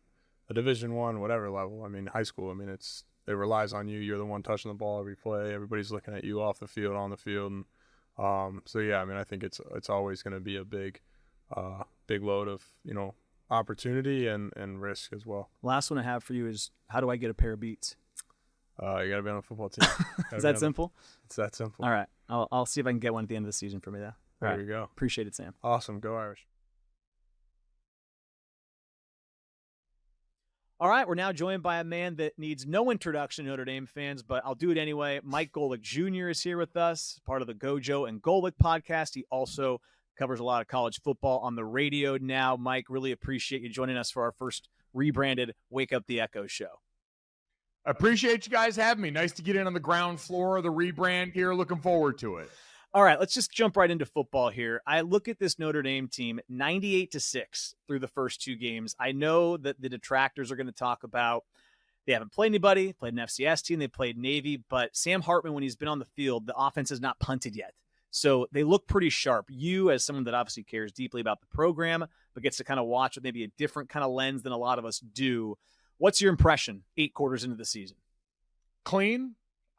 a Division I, whatever level. High school. It relies on you. You're the one touching the ball every play. Everybody's looking at you off the field, on the field. And I think it's always going to be a big load of, opportunity and risk as well. Last one I have for you is, how do I get a pair of Beats? You got to be on a football team. Is that simple? It's that simple. All right. I'll see if I can get one at the end of the season for me, though. There you go. Appreciate it, Sam. Awesome. Go Irish. All right, we're now joined by a man that needs no introduction to Notre Dame fans, but I'll do it anyway. Mike Golic Jr. is here with us, part of the Gojo and Golic podcast. He also covers a lot of college football on the radio now. Mike, really appreciate you joining us for our first rebranded Wake Up the Echo show. I appreciate you guys having me. Nice to get in on the ground floor of the rebrand here. Looking forward to it. All right, let's just jump right into football here. I look at this Notre Dame team, 98-6 through the first 2 games. I know that the detractors are going to talk about they haven't played anybody, played an FCS team, they played Navy, but Sam Hartman, when he's been on the field, the offense has not punted yet. So they look pretty sharp. You, as someone that obviously cares deeply about the program, but gets to kind of watch with maybe a different kind of lens than a lot of us do, what's your impression 8 quarters into the season? Clean.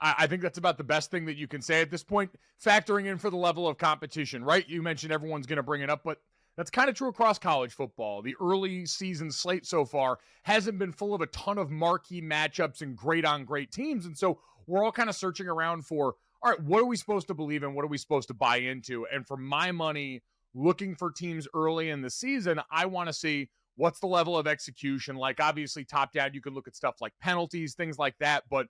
I think that's about the best thing that you can say at this point, factoring in for the level of competition, right? You mentioned everyone's going to bring it up, but that's kind of true across college football. The early season slate so far hasn't been full of a ton of marquee matchups and great-on-great teams, and so we're all kind of searching around for, all right, what are we supposed to believe in? What are we supposed to buy into? And for my money, looking for teams early in the season, I want to see what's the level of execution. Like, obviously, top down, you could look at stuff like penalties, things like that, but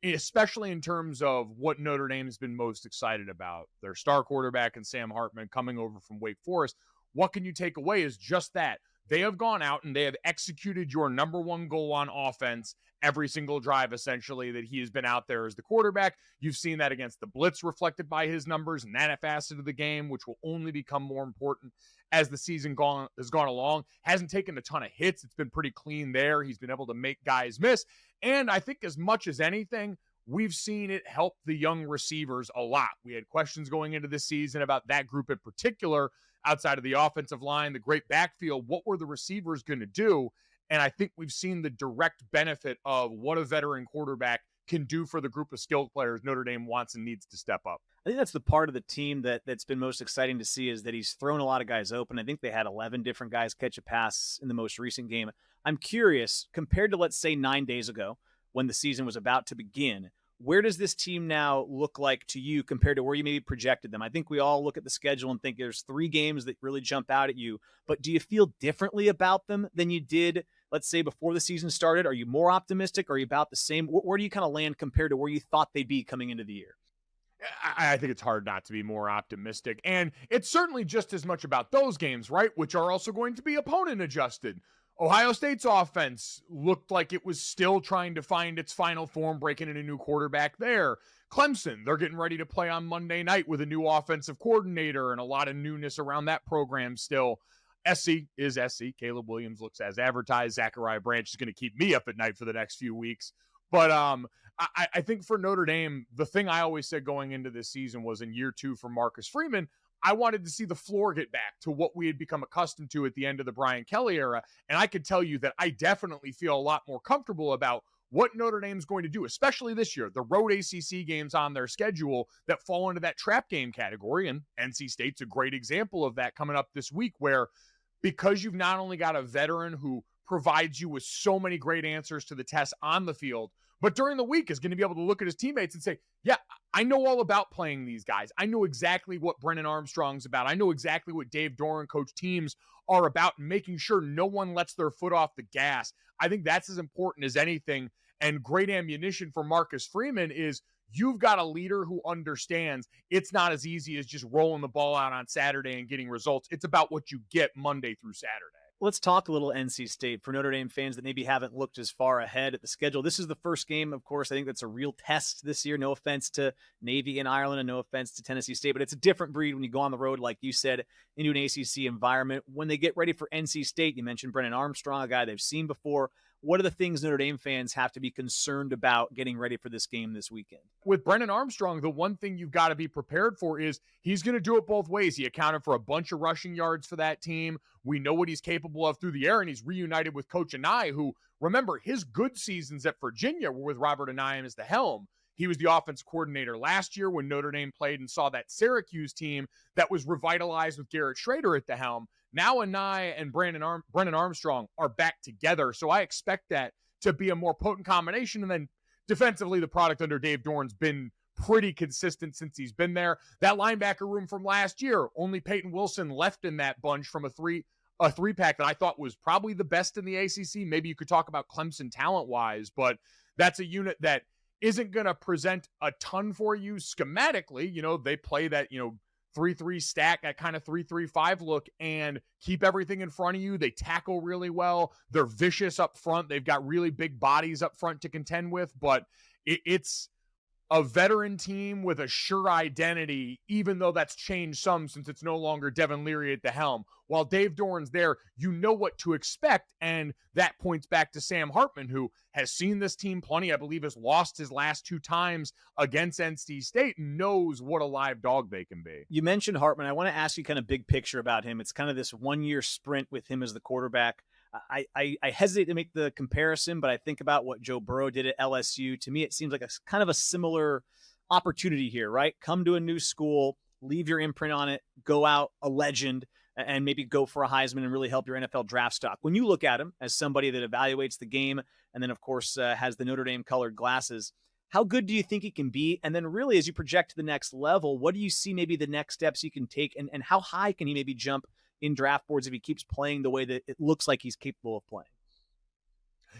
especially in terms of what Notre Dame has been most excited about, their star quarterback and Sam Hartman coming over from Wake Forest. What can you take away is just that. They have gone out and they have executed your number one goal on offense every single drive, essentially, that he has been out there as the quarterback. You've seen that against the blitz reflected by his numbers and that facet of the game, which will only become more important as the season has gone along. Hasn't taken a ton of hits. It's been pretty clean there. He's been able to make guys miss. And I think as much as anything, we've seen it help the young receivers a lot. We had questions going into this season about that group in particular, outside of the offensive line, the great backfield. What were the receivers going to do? And I think we've seen the direct benefit of what a veteran quarterback can do for the group of skilled players Notre Dame wants and needs to step up. I think that's the part of the team that's been most exciting to see, is that he's thrown a lot of guys open. I think they had 11 different guys catch a pass in the most recent game. I'm curious, compared to, let's say, 9 days ago when the season was about to begin, where does this team now look like to you compared to where you maybe projected them? I think we all look at the schedule and think there's 3 games that really jump out at you, but do you feel differently about them than you did, let's say, before the season started? Are you more optimistic? Are you about the same? Where do you kind of land compared to where you thought they'd be coming into the year? I think it's hard not to be more optimistic. And it's certainly just as much about those games, right? Which are also going to be opponent adjusted. Ohio State's offense looked like it was still trying to find its final form, breaking in a new quarterback there. Clemson, they're getting ready to play on Monday night with a new offensive coordinator and a lot of newness around that program still. SC is SC. Caleb Williams looks as advertised. Zachariah Branch is going to keep me up at night for the next few weeks. But I think for Notre Dame, the thing I always said going into this season was in year 2 for Marcus Freeman, I wanted to see the floor get back to what we had become accustomed to at the end of the Brian Kelly era. And I could tell you that I definitely feel a lot more comfortable about what Notre Dame's going to do, especially this year. The road ACC games on their schedule that fall into that trap game category. And NC State's a great example of that coming up this week, where because you've not only got a veteran who provides you with so many great answers to the tests on the field, but during the week is going to be able to look at his teammates and say, yeah, I know all about playing these guys. I know exactly what Brennan Armstrong's about. I know exactly what Dave Doran coach teams are about, and making sure no one lets their foot off the gas. I think that's as important as anything. And great ammunition for Marcus Freeman is you've got a leader who understands it's not as easy as just rolling the ball out on Saturday and getting results. It's about what you get Monday through Saturday. Let's talk a little NC State for Notre Dame fans that maybe haven't looked as far ahead at the schedule. This is the first game, of course. I think that's a real test this year. No offense to Navy and Ireland and no offense to Tennessee State, but it's a different breed when you go on the road, like you said, into an ACC environment. When they get ready for NC State, you mentioned Brennan Armstrong, a guy they've seen before. What are the things Notre Dame fans have to be concerned about getting ready for this game this weekend? With Brennan Armstrong, the one thing you've got to be prepared for is he's going to do it both ways. He accounted for a bunch of rushing yards for that team. We know what he's capable of through the air, and he's reunited with Coach Anai, who, remember, his good seasons at Virginia were with Robert Anai as the helm. He was the offensive coordinator last year when Notre Dame played and saw that Syracuse team that was revitalized with Garrett Schrader at the helm. Now Anai and Brennan Armstrong are back together, so I expect that to be a more potent combination. And then defensively, the product under Dave Doran's been pretty consistent since he's been there. That linebacker room from last year, only Peyton Wilson left in that bunch from a three-pack that I thought was probably the best in the ACC. Maybe you could talk about Clemson talent-wise, but that's a unit that isn't going to present a ton for you schematically. You know, they play that, 3-3 stack, that kind of 3-3-5 look, and keep everything in front of you. They tackle really well. They're vicious up front. They've got really big bodies up front to contend with, but it's a veteran team with a sure identity, even though that's changed some since it's no longer Devin Leary at the helm. While Dave Doran's there, you know what to expect, and that points back to Sam Hartman, who has seen this team plenty. I believe has lost his last 2 times against NC State, and knows what a live dog they can be. You mentioned Hartman. I want to ask you kind of big picture about him. It's kind of this one-year sprint with him as the quarterback. I hesitate to make the comparison, but I think about what Joe Burrow did at LSU. To me, it seems like a kind of a similar opportunity here, right? Come to a new school, leave your imprint on it, go out a legend, and maybe go for a Heisman and really help your NFL draft stock. When you look at him as somebody that evaluates the game and then, of course, has the Notre Dame colored glasses, how good do you think he can be? And then really, as you project to the next level, what do you see maybe the next steps he can take, and how high can he maybe jump in draft boards if he keeps playing the way that it looks like he's capable of playing?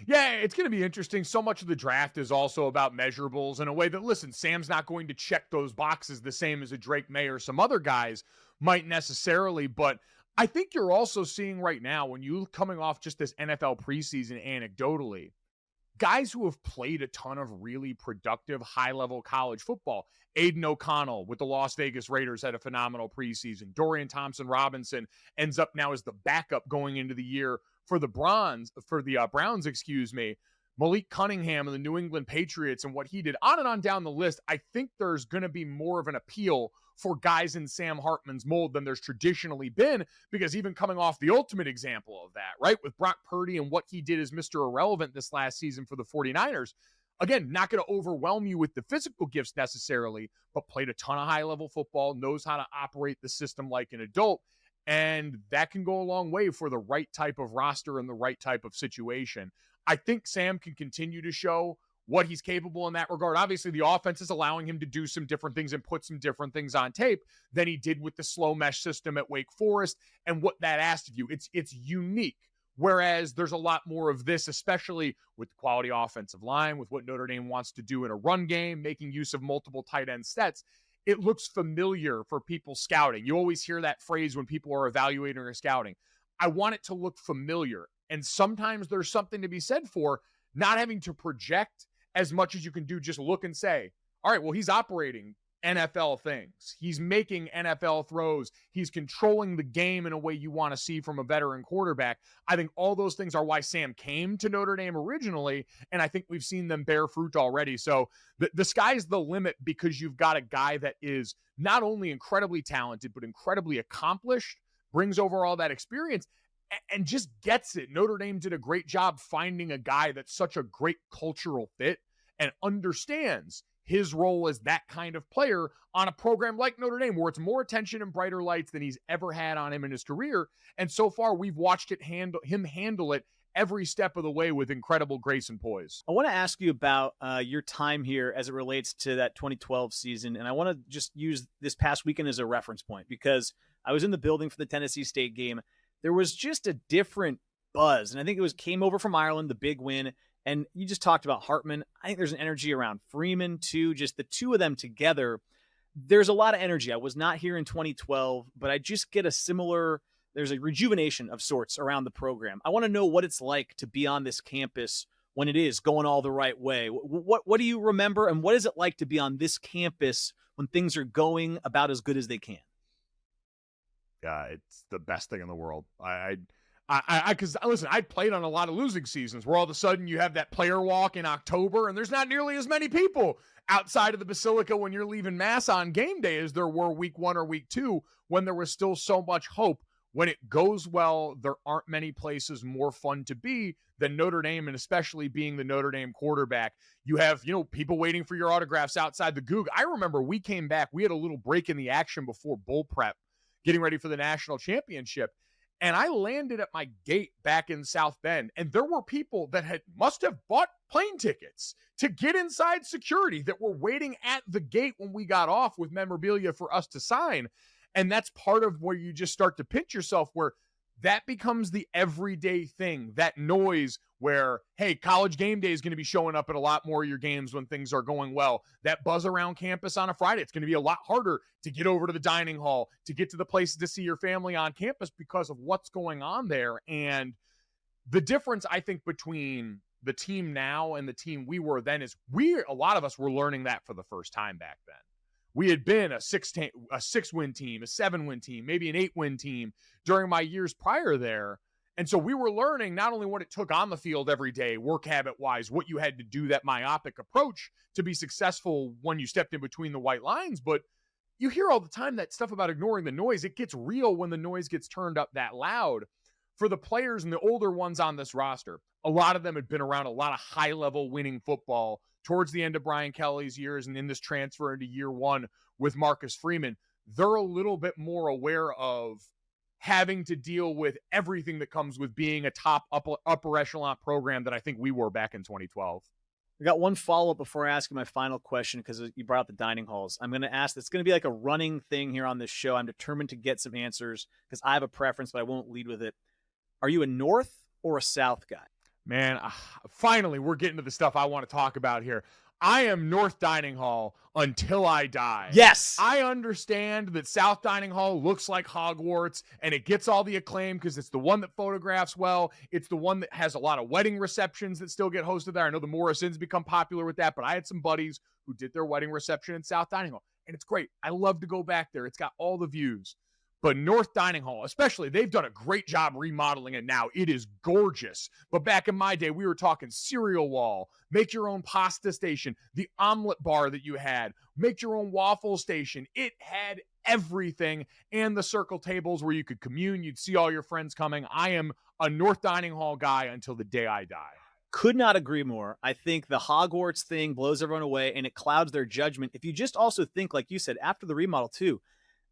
Yeah, it's going to be interesting. So much of the draft is also about measurables in a way that, listen, Sam's not going to check those boxes the same as a Drake May or some other guys might necessarily, but I think you're also seeing right now, when you coming off just this NFL preseason anecdotally, guys who have played a ton of really productive high-level college football. Aiden O'Connell with the Las Vegas Raiders had a phenomenal preseason. Dorian Thompson-Robinson ends up now as the backup going into the year for the Browns. Malik Cunningham and the New England Patriots and what he did, on and on down the list. I think there's going to be more of an appeal for guys in Sam Hartman's mold than there's traditionally been, because even coming off the ultimate example of that, right, with Brock Purdy and what he did as Mr. Irrelevant this last season for the 49ers, again, not going to overwhelm you with the physical gifts necessarily, but played a ton of high-level football, knows how to operate the system like an adult, and that can go a long way for the right type of roster and the right type of situation. I think Sam can continue to show what he's capable in that regard. Obviously, the offense is allowing him to do some different things and put some different things on tape than he did with the slow mesh system at Wake Forest and what that asked of you. It's unique. Whereas there's a lot more of this, especially with the quality offensive line, with what Notre Dame wants to do in a run game, making use of multiple tight end sets. It looks familiar for people scouting. You always hear that phrase when people are evaluating or scouting. I want it to look familiar. And sometimes there's something to be said for not having to project as much as you can do. Just look and say, all right, well, he's operating NFL things. He's making NFL throws. He's controlling the game in a way you want to see from a veteran quarterback. I think all those things are why Sam came to Notre Dame originally, and I think we've seen them bear fruit already. So the sky's the limit because you've got a guy that is not only incredibly talented, but incredibly accomplished, brings over all that experience, and just gets it. Notre Dame did a great job finding a guy that's such a great cultural fit and understands his role as that kind of player on a program like Notre Dame, where it's more attention and brighter lights than he's ever had on him in his career. And so far, we've watched him handle it every step of the way with incredible grace and poise. I want to ask you about your time here as it relates to that 2012 season. And I want to just use this past weekend as a reference point because I was in the building for the Tennessee State game. There was just a different buzz. And I think it came over from Ireland, the big win. And you just talked about Hartman. I think there's an energy around Freeman too. Just the two of them together. There's a lot of energy. I was not here in 2012, but I just get there's a rejuvenation of sorts around the program. I want to know what it's like to be on this campus when it is going all the right way. What do you remember? And what is it like to be on this campus when things are going about as good as they can? Yeah, it's the best thing in the world. Because listen, I played on a lot of losing seasons where all of a sudden you have that player walk in October and there's not nearly as many people outside of the Basilica when you're leaving Mass on game day as there were week 1 or week 2 when there was still so much hope. When it goes well, there aren't many places more fun to be than Notre Dame, and especially being the Notre Dame quarterback. You have, people waiting for your autographs outside the Goog. I remember we came back. We had a little break in the action before bowl prep, getting ready for the national championship. And I landed at my gate back in South Bend, and there were people that must have bought plane tickets to get inside security that were waiting at the gate when we got off with memorabilia for us to sign. And that's part of where you just start to pinch yourself, where that becomes the everyday thing, that noise where, hey, College game day is going to be showing up at a lot more of your games when things are going well. That buzz around campus on a Friday, it's going to be a lot harder to get over to the dining hall, to get to the places to see your family on campus because of what's going on there. And the difference, I think, between the team now and the team we were then is a lot of us were learning that for the first time back then. We had been a 6-win team, a 7-win team, maybe an 8-win team during my years prior there. And so we were learning not only what it took on the field every day, work habit-wise, what you had to do, that myopic approach to be successful when you stepped in between the white lines, but you hear all the time that stuff about ignoring the noise. It gets real when the noise gets turned up that loud. For the players and the older ones on this roster, a lot of them had been around a lot of high-level winning football towards the end of Brian Kelly's years and in this transfer into year 1 with Marcus Freeman. They're a little bit more aware of having to deal with everything that comes with being a top upper echelon program that I think we were back in 2012. I got one follow-up before I ask you my final question because you brought up the dining halls. I'm going to ask, it's going to be like a running thing here on this show. I'm determined to get some answers because I have a preference, but I won't lead with it. Are you a North or a South guy? Man, finally, we're getting to the stuff I want to talk about here. I am North Dining Hall until I die. Yes. I understand that South Dining Hall looks like Hogwarts, and it gets all the acclaim because it's the one that photographs well. It's the one that has a lot of wedding receptions that still get hosted there. I know the Morrisons become popular with that, but I had some buddies who did their wedding reception in South Dining Hall, and it's great. I love to go back there. It's got all the views. But North Dining Hall, especially, they've done a great job remodeling it now. It is gorgeous. But back in my day, we were talking cereal wall, make your own pasta station, the omelet bar that you had, make your own waffle station. It had everything, and the circle tables where you could commune. You'd see all your friends coming. I am a North Dining Hall guy until the day I die. Could not agree more. I think the Hogwarts thing blows everyone away, and it clouds their judgment. If you just also think, like you said, after the remodel too,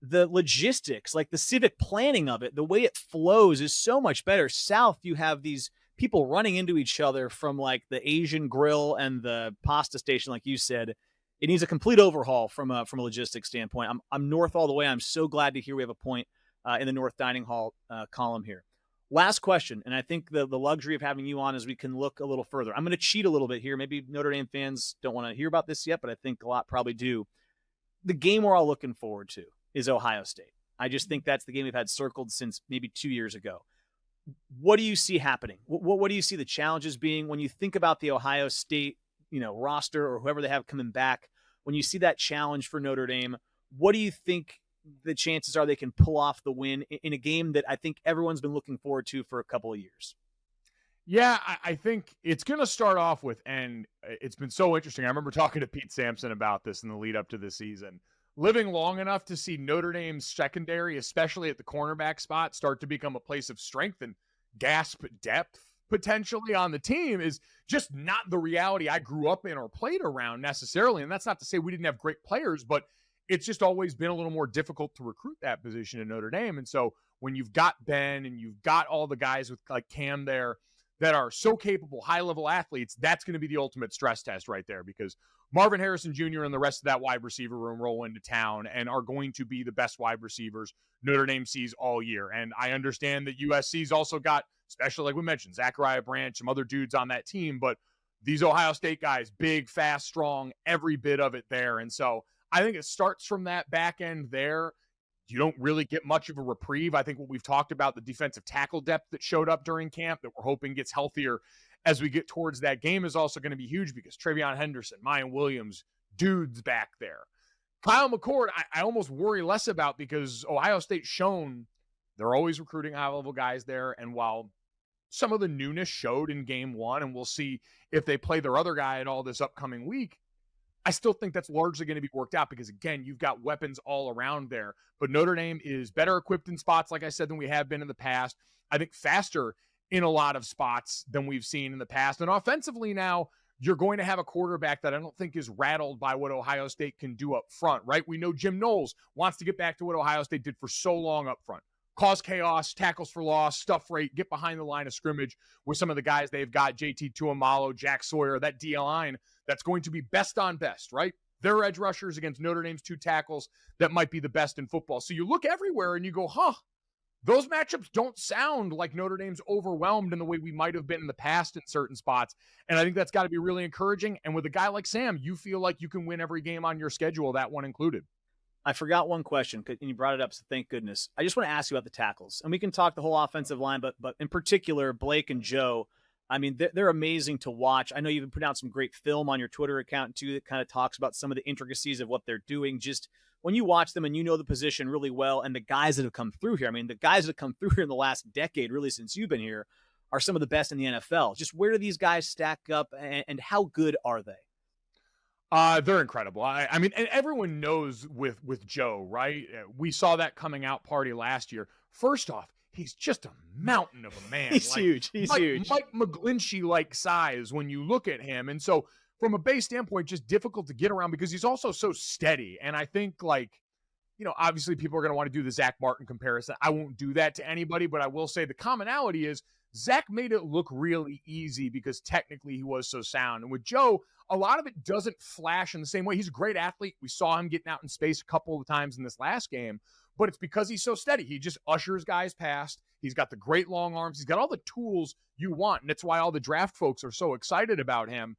the logistics, like the civic planning of it, the way it flows is so much better. South, you have these people running into each other from like the Asian grill and the pasta station, like you said. It needs a complete overhaul from a logistics standpoint. I'm north all the way. I'm so glad to hear we have a point in the North Dining Hall column here. Last question, and I think the luxury of having you on is we can look a little further. I'm going to cheat a little bit here. Maybe Notre Dame fans don't want to hear about this yet, but I think a lot probably do. The game we're all looking forward to is Ohio State. I just think that's the game we've had circled since maybe 2 years ago. What do you see happening? What do you see the challenges being when you think about the Ohio State, roster or whoever they have coming back? When you see that challenge for Notre Dame, what do you think the chances are they can pull off the win in a game that I think everyone's been looking forward to for a couple of years? Yeah, I think it's going to start off with, and it's been so interesting. I remember talking to Pete Sampson about this in the lead up to the season. Living long enough to see Notre Dame's secondary, especially at the cornerback spot, start to become a place of strength and gasp depth potentially on the team is just not the reality I grew up in or played around necessarily. And that's not to say we didn't have great players, but it's just always been a little more difficult to recruit that position in Notre Dame. And so when you've got Ben and you've got all the guys with like Cam there that are so capable, high-level athletes, that's going to be the ultimate stress test right there, because Marvin Harrison Jr. and the rest of that wide receiver room roll into town and are going to be the best wide receivers Notre Dame sees all year. And I understand that USC's also got, especially like we mentioned, Zachariah Branch, some other dudes on that team, but these Ohio State guys, big, fast, strong, every bit of it there. And so I think it starts from that back end there. You don't really get much of a reprieve. I think what we've talked about, the defensive tackle depth that showed up during camp that we're hoping gets healthier as we get towards that game is also going to be huge, because Travion Henderson, Mayan Williams, dudes back there. Kyle McCord, I almost worry less about, because Ohio State's shown they're always recruiting high-level guys there. And while some of the newness showed in game one, and we'll see if they play their other guy at all this upcoming week, I still think that's largely going to be worked out, because, again, you've got weapons all around there. But Notre Dame is better equipped in spots, like I said, than we have been in the past. I think faster in a lot of spots than we've seen in the past. And offensively now, you're going to have a quarterback that I don't think is rattled by what Ohio State can do up front, right? We know Jim Knowles wants to get back to what Ohio State did for so long up front. Cause chaos, tackles for loss, stuff rate, get behind the line of scrimmage with some of the guys they've got, JT Tuamalo, Jack Sawyer, that D line that's going to be best on best, right? Their edge rushers against Notre Dame's two tackles that might be the best in football. So you look everywhere and you go, those matchups don't sound like Notre Dame's overwhelmed in the way we might have been in the past in certain spots. And I think that's got to be really encouraging. And with a guy like Sam, you feel like you can win every game on your schedule, that one included. I forgot one question, and you brought it up, so thank goodness. I just want to ask you about the tackles. And we can talk the whole offensive line, but in particular, Blake and Joe, I mean, they're amazing to watch. I know you've put out some great film on your Twitter account, too, that kind of talks about some of the intricacies of what they're doing. Just when you watch them and you know the position really well, and the guys that have come through here, I mean, the guys that have come through here in the last decade, really since you've been here, are some of the best in the NFL. Just where do these guys stack up, and how good are they? They're incredible. I mean, and everyone knows with Joe, right? We saw that coming out party last year. First off, he's just a mountain of a man. He's huge. He's huge. Mike McGlinchey-like size when you look at him. And so from a base standpoint, just difficult to get around, because he's also so steady. And I think, obviously people are going to want to do the Zach Martin comparison. I won't do that to anybody, but I will say the commonality is Zach made it look really easy because technically he was so sound. And with Joe, a lot of it doesn't flash in the same way. He's a great athlete. We saw him getting out in space a couple of times in this last game, but it's because he's so steady. He just ushers guys past. He's got the great long arms. He's got all the tools you want, and that's why all the draft folks are so excited about him.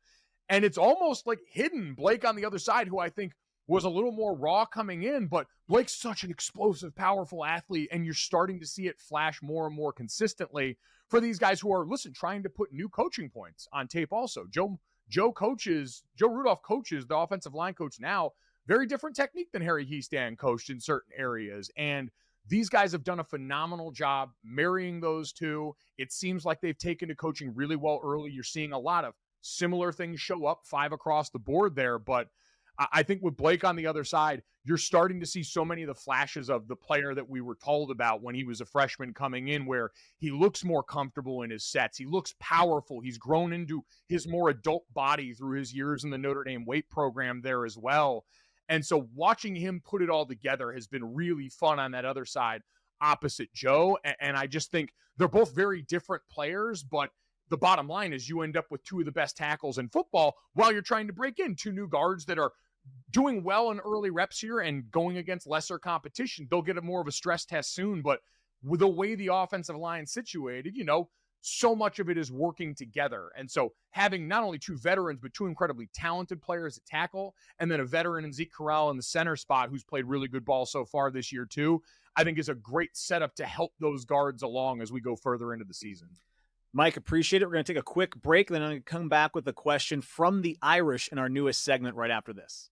And it's almost like hidden Blake on the other side, who I think was a little more raw coming in, but Blake's such an explosive, powerful athlete, and you're starting to see it flash more and more consistently for these guys who are, trying to put new coaching points on tape also. Joe Rudolph coaches, the offensive line coach now, very different technique than Harry Hiestand coached in certain areas. And these guys have done a phenomenal job marrying those two. It seems like they've taken to coaching really well early. You're seeing a lot of similar things show up 5 across the board there. But I think with Blake on the other side, you're starting to see so many of the flashes of the player that we were told about when he was a freshman coming in, where he looks more comfortable in his sets. He looks powerful. He's grown into his more adult body through his years in the Notre Dame weight program there as well. And so watching him put it all together has been really fun on that other side opposite Joe. And I just think they're both very different players, but the bottom line is you end up with two of the best tackles in football while you're trying to break in two new guards that are doing well in early reps here and going against lesser competition. They'll get more of a stress test soon, but with the way the offensive line's situated, so much of it is working together. And so having not only two veterans, but two incredibly talented players at tackle, and then a veteran in Zeke Corral in the center spot who's played really good ball so far this year too, I think is a great setup to help those guards along as we go further into the season. Mike, appreciate it. We're going to take a quick break, then I'm going to come back with a question from the Irish in our newest segment right after this.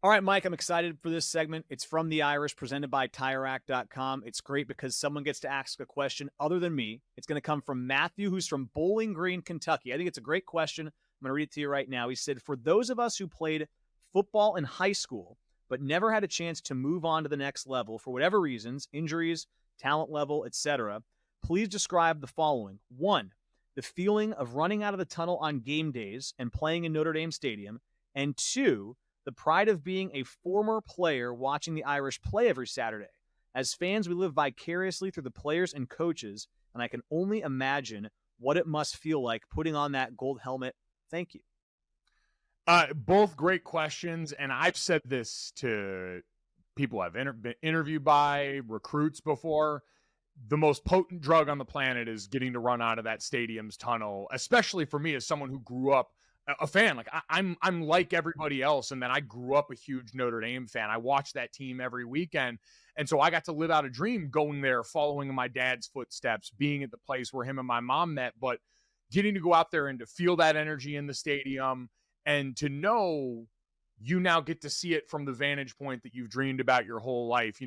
All right, Mike, I'm excited for this segment. It's from the Irish, presented by TireRack.com. It's great because someone gets to ask a question other than me. It's going to come from Matthew, who's from Bowling Green, Kentucky. I think it's a great question. I'm going to read it to you right now. He said, for those of us who played football in high school but never had a chance to move on to the next level for whatever reasons, injuries, talent level, etc., please describe the following. 1, the feeling of running out of the tunnel on game days and playing in Notre Dame Stadium. And 2, the pride of being a former player watching the Irish play every Saturday. As fans, we live vicariously through the players and coaches, and I can only imagine what it must feel like putting on that gold helmet. Thank you. Both great questions, and I've said this to people I've been interviewed by, recruits before. The most potent drug on the planet is getting to run out of that stadium's tunnel, especially for me as someone who grew up a fan. Like I'm like everybody else. And then I grew up a huge Notre Dame fan. I watched that team every weekend. And so I got to live out a dream going there, following in my dad's footsteps, being at the place where him and my mom met, but getting to go out there and to feel that energy in the stadium and to know you now get to see it from the vantage point that you've dreamed about your whole life.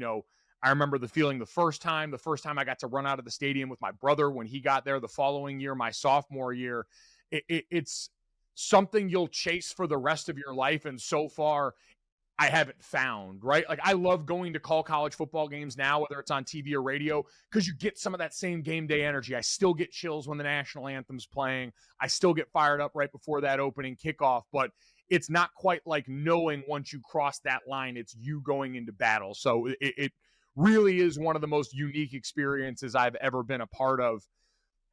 I remember the feeling the first time I got to run out of the stadium with my brother when he got there the following year, my sophomore year. It's something you'll chase for the rest of your life. And so far, I haven't found, right? Like I love going to call college football games now, whether it's on TV or radio, because you get some of that same game day energy. I still get chills when the national anthem's playing. I still get fired up right before that opening kickoff, but it's not quite like knowing once you cross that line, it's you going into battle. So it really is one of the most unique experiences I've ever been a part of.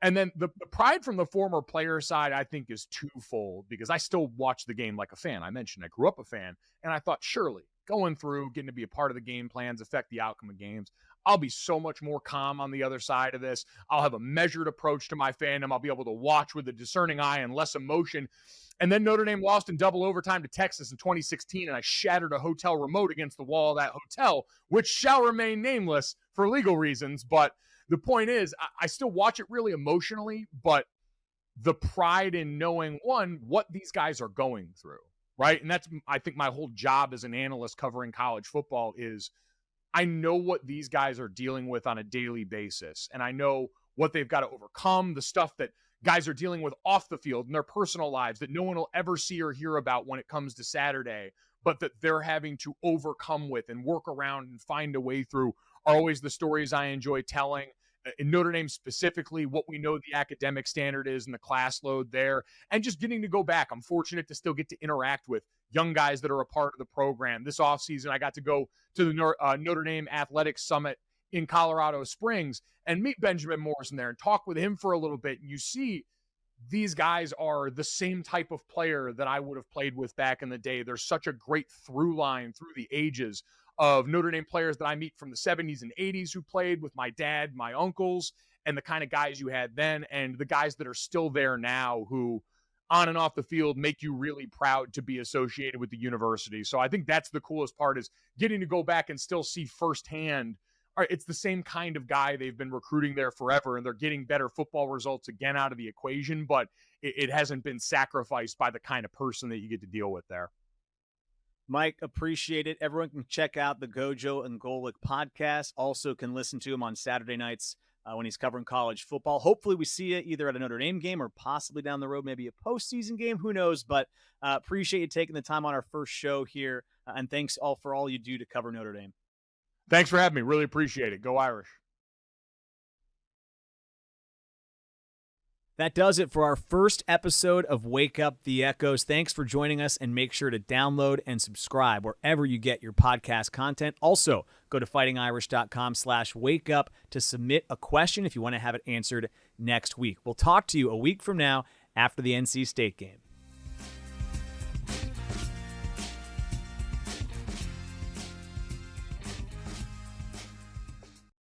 And then the pride from the former player side, I think, is twofold because I still watch the game like a fan. I mentioned I grew up a fan, and I thought, surely, going through, getting to be a part of the game plans, affect the outcome of games, I'll be so much more calm on the other side of this. I'll have a measured approach to my fandom. I'll be able to watch with a discerning eye and less emotion. And then Notre Dame lost in double overtime to Texas in 2016, and I shattered a hotel remote against the wall of that hotel, which shall remain nameless for legal reasons, but the point is, I still watch it really emotionally, but the pride in knowing, one, what these guys are going through, right? And that's, I think, my whole job as an analyst covering college football is I know what these guys are dealing with on a daily basis, and I know what they've got to overcome, the stuff that guys are dealing with off the field in their personal lives that no one will ever see or hear about when it comes to Saturday, but that they're having to overcome with and work around and find a way through are always the stories I enjoy telling. In Notre Dame specifically, what we know the academic standard is and the class load there, and just getting to go back. I'm fortunate to still get to interact with young guys that are a part of the program. This offseason, I got to go to the Notre Dame Athletics Summit in Colorado Springs and meet Benjamin Morrison there and talk with him for a little bit. And you see these guys are the same type of player that I would have played with back in the day. There's such a great through line through the ages of Notre Dame players that I meet from the 70s and 80s who played with my dad, my uncles, and the kind of guys you had then, and the guys that are still there now who, on and off the field, make you really proud to be associated with the university. So I think that's the coolest part, is getting to go back and still see firsthand, all right, it's the same kind of guy they've been recruiting there forever, and they're getting better football results again out of the equation, but it hasn't been sacrificed by the kind of person that you get to deal with there. Mike, appreciate it. Everyone can check out the Gojo and Golic podcast. Also can listen to him on Saturday nights when he's covering college football. Hopefully we see you either at a Notre Dame game or possibly down the road, maybe a postseason game. Who knows? But appreciate you taking the time on our first show here. And thanks all for all you do to cover Notre Dame. Thanks for having me. Really appreciate it. Go Irish. That does it for our first episode of Wake Up the Echoes. Thanks for joining us, and make sure to download and subscribe wherever you get your podcast content. Also, go to fightingirish.com/wakeup to submit a question if you want to have it answered next week. We'll talk to you a week from now after the NC State game.